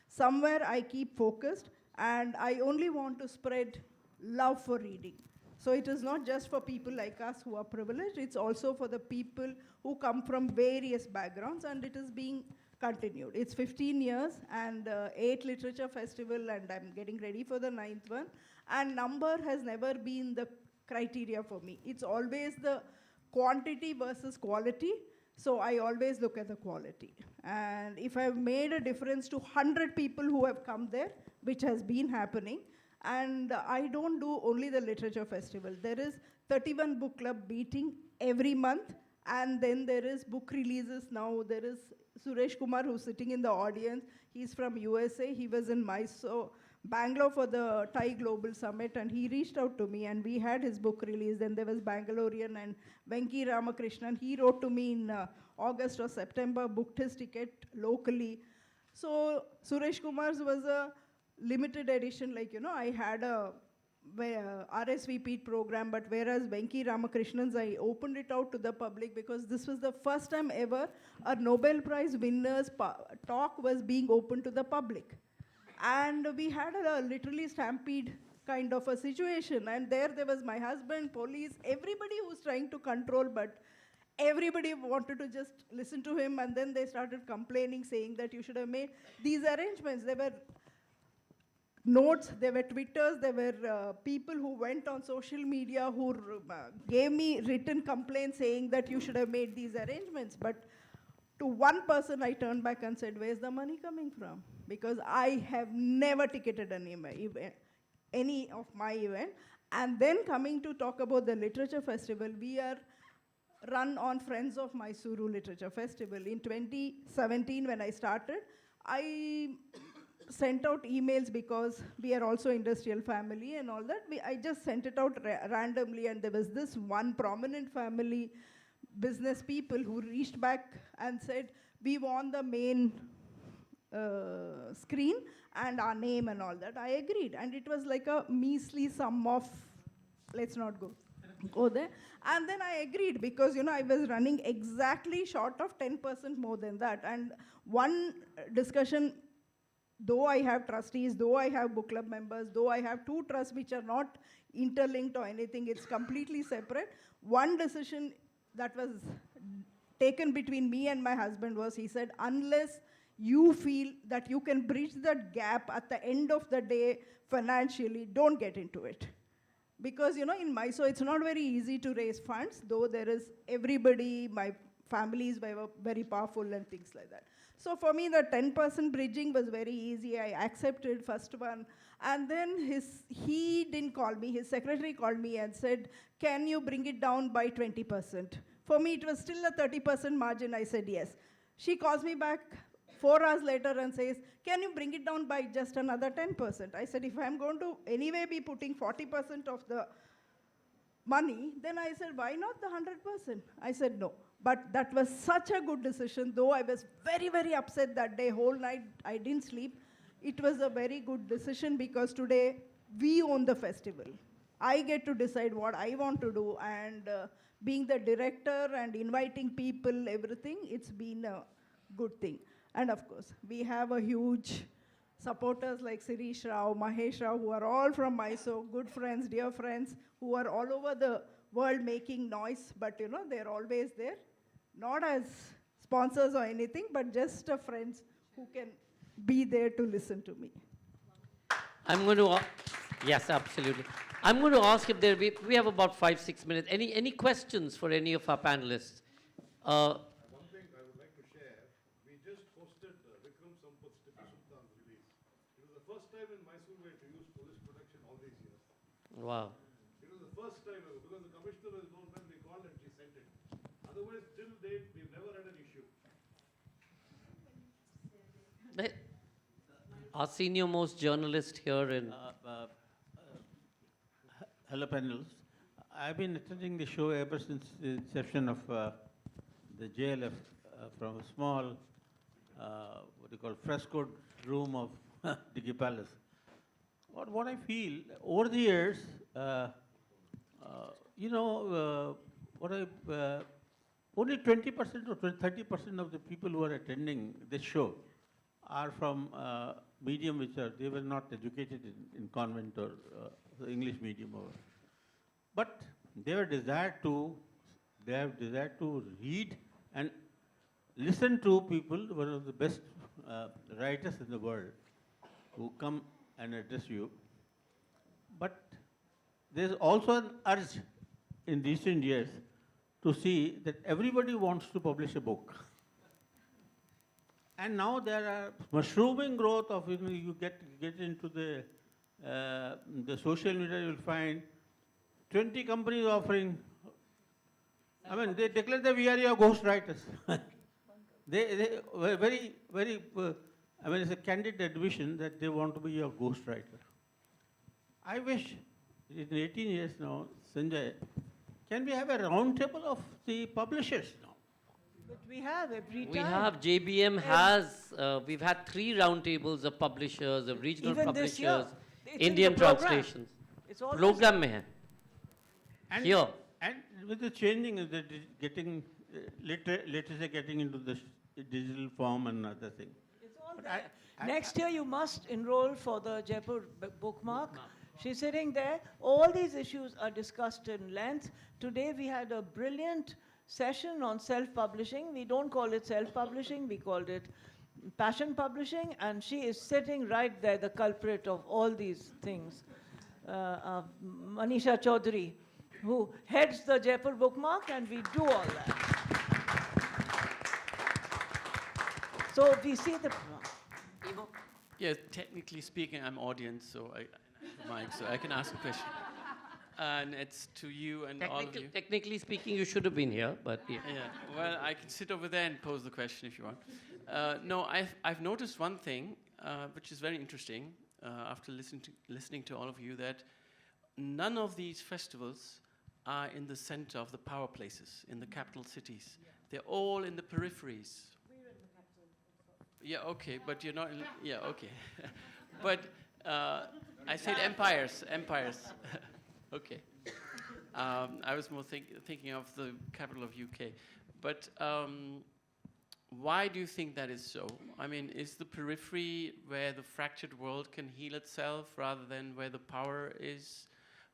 somewhere I keep focused. And I only want to spread love for reading. So it is not just for people like us who are privileged, it's also for the people who come from various backgrounds, and it is being continued. It's 15 years and 8 literature festival, and I'm getting ready for the 9th one. And number has never been the criteria for me. It's always the quantity versus quality. So I always look at the quality. And if I've made a difference to 100 people who have come there, which has been happening, and I don't do only the literature festival. There is 31 book club meeting every month, and then there is book releases now. There is Suresh Kumar, who's sitting in the audience. He's from USA. He was in Mysore, Bangalore for the Thai Global Summit, and he reached out to me, and we had his book release. Then there was Bangalorean and Venki Ramakrishnan. He wrote to me in August or September, booked his ticket locally. So Suresh Kumar's was a limited edition, I had a RSVP program, but whereas Venki Ramakrishnan's, I opened it out to the public because this was the first time ever a Nobel Prize winner's talk was being open to the public. And we had a literally stampede kind of a situation, and there was my husband, police, everybody who was trying to control, but everybody wanted to just listen to him, and then they started complaining, saying that you should have made these arrangements. There were notes, there were Twitters, there were people who went on social media who gave me written complaints saying that you should have made these arrangements. But to one person, I turned back and said, where's the money coming from? Because I have never ticketed any of my event. And then coming to talk about the literature festival, we are run on Friends of Mysuru Literature Festival. In 2017, when I started, I sent out emails because we are also industrial family and all that. I just sent it out randomly, and there was this one prominent family business people who reached back and said, we want the main screen and our name and all that. I agreed, and it was like a measly sum of, let's not go. go there. And then I agreed because, I was running exactly short of 10% more than that. And one discussion, though I have trustees, though I have book club members, though I have 2 trusts which are not interlinked or anything, it's completely separate. One decision that was taken between me and my husband was, he said, unless you feel that you can bridge that gap at the end of the day financially, don't get into it. Because, in Mysore, it's not very easy to raise funds, though there is everybody, my family is very powerful and things like that. So for me, the 10% bridging was very easy. I accepted first one. And then he didn't call me. His secretary called me and said, can you bring it down by 20%? For me, it was still a 30% margin. I said, yes. She calls me back 4 hours later and says, can you bring it down by just another 10%? I said, if I'm going to anyway be putting 40% of the money, then I said, why not the 100%? I said, no. But that was such a good decision, though I was very, very upset that day. Whole night, I didn't sleep. It was a very good decision because today, we own the festival. I get to decide what I want to do, and being the director and inviting people, everything, it's been a good thing. And of course, we have a huge supporters like Sirish Rao, Mahesh Rao, who are all from Mysore, good friends, dear friends, who are all over the world making noise, but they're always there. Not as sponsors or anything, but just friends who can be there to listen to me. I'm going to, yes, absolutely. I'm going to ask if we have about 5-6 minutes. Any questions for any of our panelists? One thing I would like to share, we just hosted Vikram Sampath's Tipu Sultan's release. It was the first time in Mysore where to use police protection all these years. Wow. It was the first time ever, because the commissioner was known when we called and she sent it. Otherwise, till date, we've never had an issue. Our senior most journalist here in... Hello, panels. I've been attending the show ever since the inception of the JLF, from a small, frescoed room of Dickey Palace. What I feel, over the years, only 20% or 30% of the people who are attending this show are from medium they were not educated in convent or the English medium. But they have desire to read and listen to people, one of the best writers in the world, who come and address you. But there's also an urge in recent years to see that everybody wants to publish a book. And now there are mushrooming growth of, you get into the social media, you'll find 20 companies offering. They declare that we are your ghostwriters. they were very, very, it's a candid admission that they want to be your ghostwriter. I wish, in 18 years now, Sanjay, can we have a roundtable of the publishers now? But we have every time. We have, JBM has, we've had 3 roundtables of publishers, of regional Even publishers, this year, Indian translations. It's all Program mein hai. And Here. And with the changing, getting literature getting into the digital form and other thing. It's all there. Next year, you must enroll for the Jaipur BookMark. She's sitting there. All these issues are discussed in length. Today, we had a brilliant session on self-publishing. We don't call it self-publishing, we called it passion publishing, and she is sitting right there, the culprit of all these things. Manisha Chaudhary, who heads the Jaipur BookMark, and we do all that. So we see the... Yeah, technically speaking, I'm audience, so I have a mic, so I can ask a question. And it's to you and all of you. Technically speaking, you should have been here, but yeah. Yeah, well, I can sit over there and pose the question if you want. No, I've noticed one thing, which is very interesting, after listening to all of you, that none of these festivals are in the center of the power places, in the capital cities. Yeah. They're all in the peripheries. We're in the capital. Yeah, okay, but you're not in, yeah, okay. But I said empires. Okay. I was more thinking of the capital of UK. But why do you think that is so? I mean, is the periphery where the fractured world can heal itself rather than where the power is?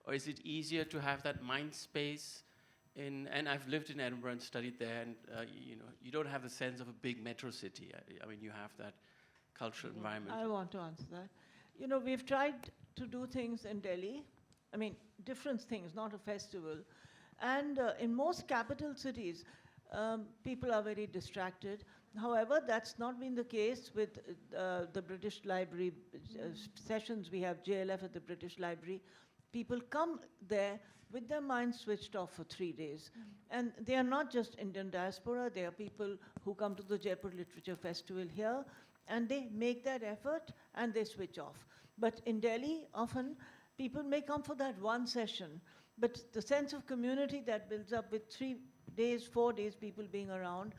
Or is it easier to have that mind space? And I've lived in Edinburgh and studied there, and you don't have the sense of a big metro city. I mean, you have that cultural environment. I want to answer that. We've tried to do things in Delhi. I mean, different things, not a festival. And in most capital cities, people are very distracted. However, that's not been the case with the British Library sessions. We have JLF at the British Library. People come there with their minds switched off for 3 days. And they are not just Indian diaspora, they are people who come to the Jaipur Literature Festival here, and they make that effort and they switch off. But in Delhi, often people may come for that one session, but the sense of community that builds up with 3 days, 4 days, people being around,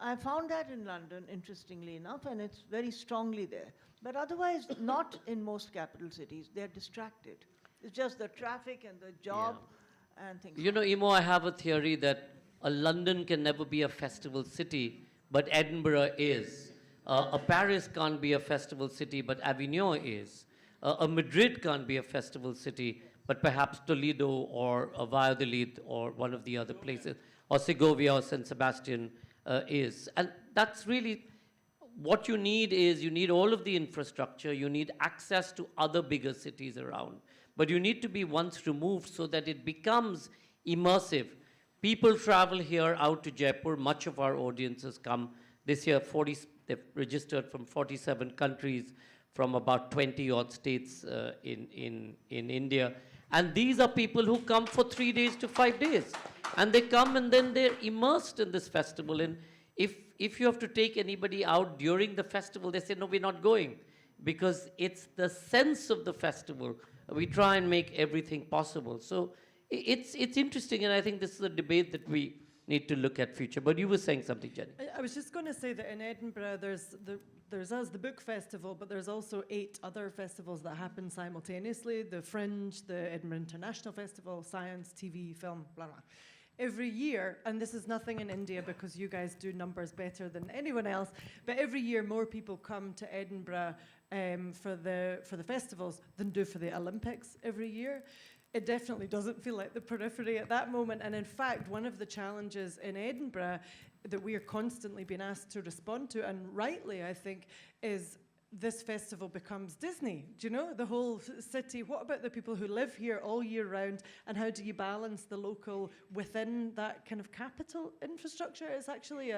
I found that in London, interestingly enough, and it's very strongly there. But otherwise, not in most capital cities. They're distracted. It's just the traffic and the job and things. Imo, I have a theory that London can never be a festival city, but Edinburgh is. A Paris can't be a festival city, but Avignon is. A Madrid can't be a festival city, but perhaps Toledo or Valladolid or one of the other places, or Segovia or San Sebastian is. And that's really what you need. You need all of the infrastructure, you need access to other bigger cities around. But you need to be once removed so that it becomes immersive. People travel here out to Jaipur. Much of our audiences come. This year, they've registered from 47 countries, from about 20 odd states in India. And these are people who come for 3 days to 5 days. And they come and then they're immersed in this festival. And if you have to take anybody out during the festival, they say, no, we're not going. Because it's the sense of the festival. We try and make everything possible. So it's interesting, and I think this is a debate that we need to look at future. But you were saying something, Jenny. I was just going to say that in Edinburgh, there's us, the book festival, but there's also 8 other festivals that happen simultaneously. The Fringe, the Edinburgh International Festival, Science, TV, Film, blah, blah. Every year, and this is nothing in India because you guys do numbers better than anyone else, but every year more people come to Edinburgh for the festivals than do for the Olympics every year. It definitely doesn't feel like the periphery at that moment. And in fact, one of the challenges in Edinburgh that we are constantly being asked to respond to, and rightly, I think, is this festival becomes Disney. Do you know? The whole city. What about the people who live here all year round? And how do you balance the local within that kind of capital infrastructure? It's actually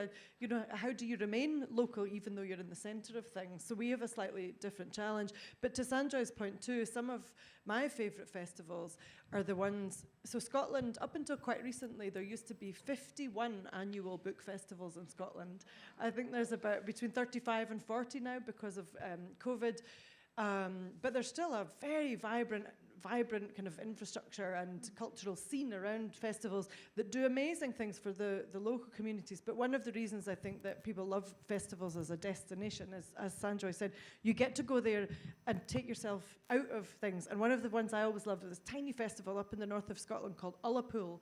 how do you remain local even though you're in the centre of things? So we have a slightly different challenge. But to Sanjoy's point too, some of my favourite festivals are the ones, so Scotland, up until quite recently, there used to be 51 annual book festivals in Scotland. I think there's about between 35 and 40 now because of COVID. But there's still a very vibrant kind of infrastructure and cultural scene around festivals that do amazing things for the local communities. But one of the reasons I think that people love festivals as a destination is, as Sanjoy said, you get to go there and take yourself out of things. And one of the ones I always loved was this tiny festival up in the north of Scotland called Ullapool.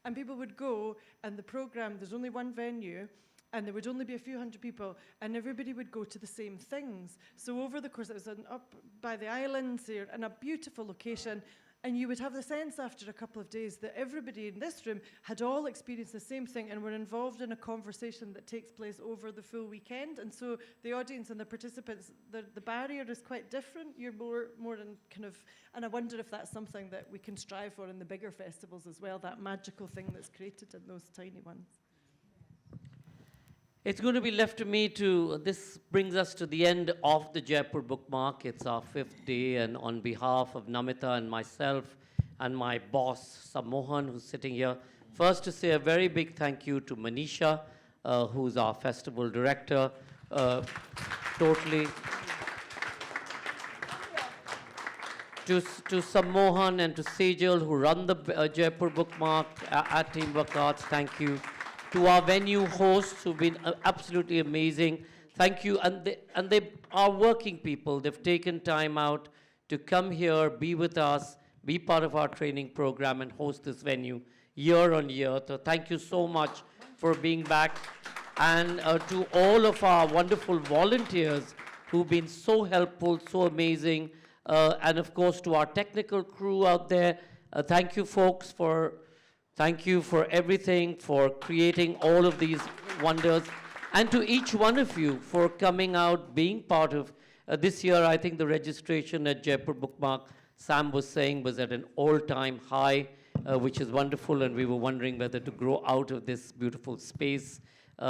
And people would go, and the programme, there's only one venue, and there would only be a few hundred people, and everybody would go to the same things. So over the course, it was up by the islands here, in a beautiful location, and you would have the sense after a couple of days that everybody in this room had all experienced the same thing and were involved in a conversation that takes place over the full weekend. And so the audience and the participants, the barrier is quite different. You're more in kind of, and I wonder if that's something that we can strive for in the bigger festivals as well, that magical thing that's created in those tiny ones. It's going to be left to me this brings us to the end of the Jaipur BookMark. It's our 5th day, and on behalf of Namita and myself and my boss, Mohan, who's sitting here, first to say a very big thank you to Manisha, who's our festival director, totally. To Mohan and to Sejal, who run the Jaipur BookMark at Teamwork Arts, thank you. To our venue hosts who've been absolutely amazing, thank you. And they are working people. They've taken time out to come here, be with us, be part of our training program and host this venue year on year. So thank you so much for being back. And to all of our wonderful volunteers who've been so helpful, so amazing, and of course to our technical crew out there, thank you folks thank you for everything, for creating all of these wonders, and to each one of you for coming out, being part of this year. I think the registration at Jaipur BookMark, Sam was saying, was at an all-time high, which is wonderful, and we were wondering whether to grow out of this beautiful space.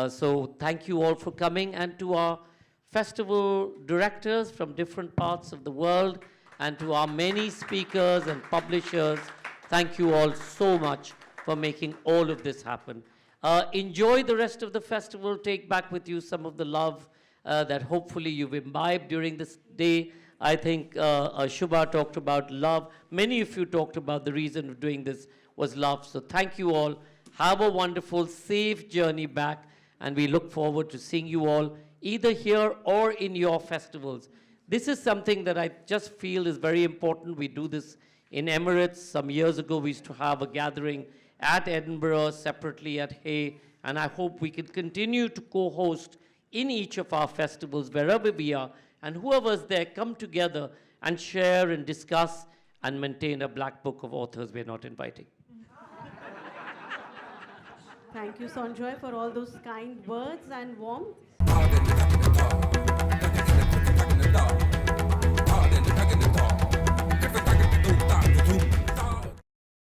So thank you all for coming, and to our festival directors from different parts of the world, and to our many speakers and publishers, thank you all so much for making all of this happen. Enjoy the rest of the festival. Take back with you some of the love that hopefully you've imbibed during this day. I think Shubha talked about love. Many of you talked about the reason of doing this was love. So thank you all. Have a wonderful, safe journey back. And we look forward to seeing you all either here or in your festivals. This is something that I just feel is very important. We do this in Emirates. Some years ago, we used to have a gathering at Edinburgh, separately at Hay. And I hope we can continue to co-host in each of our festivals, wherever we are. And whoever's there, come together and share and discuss and maintain a black book of authors we're not inviting. Thank you, Sanjoy, for all those kind words and warmth.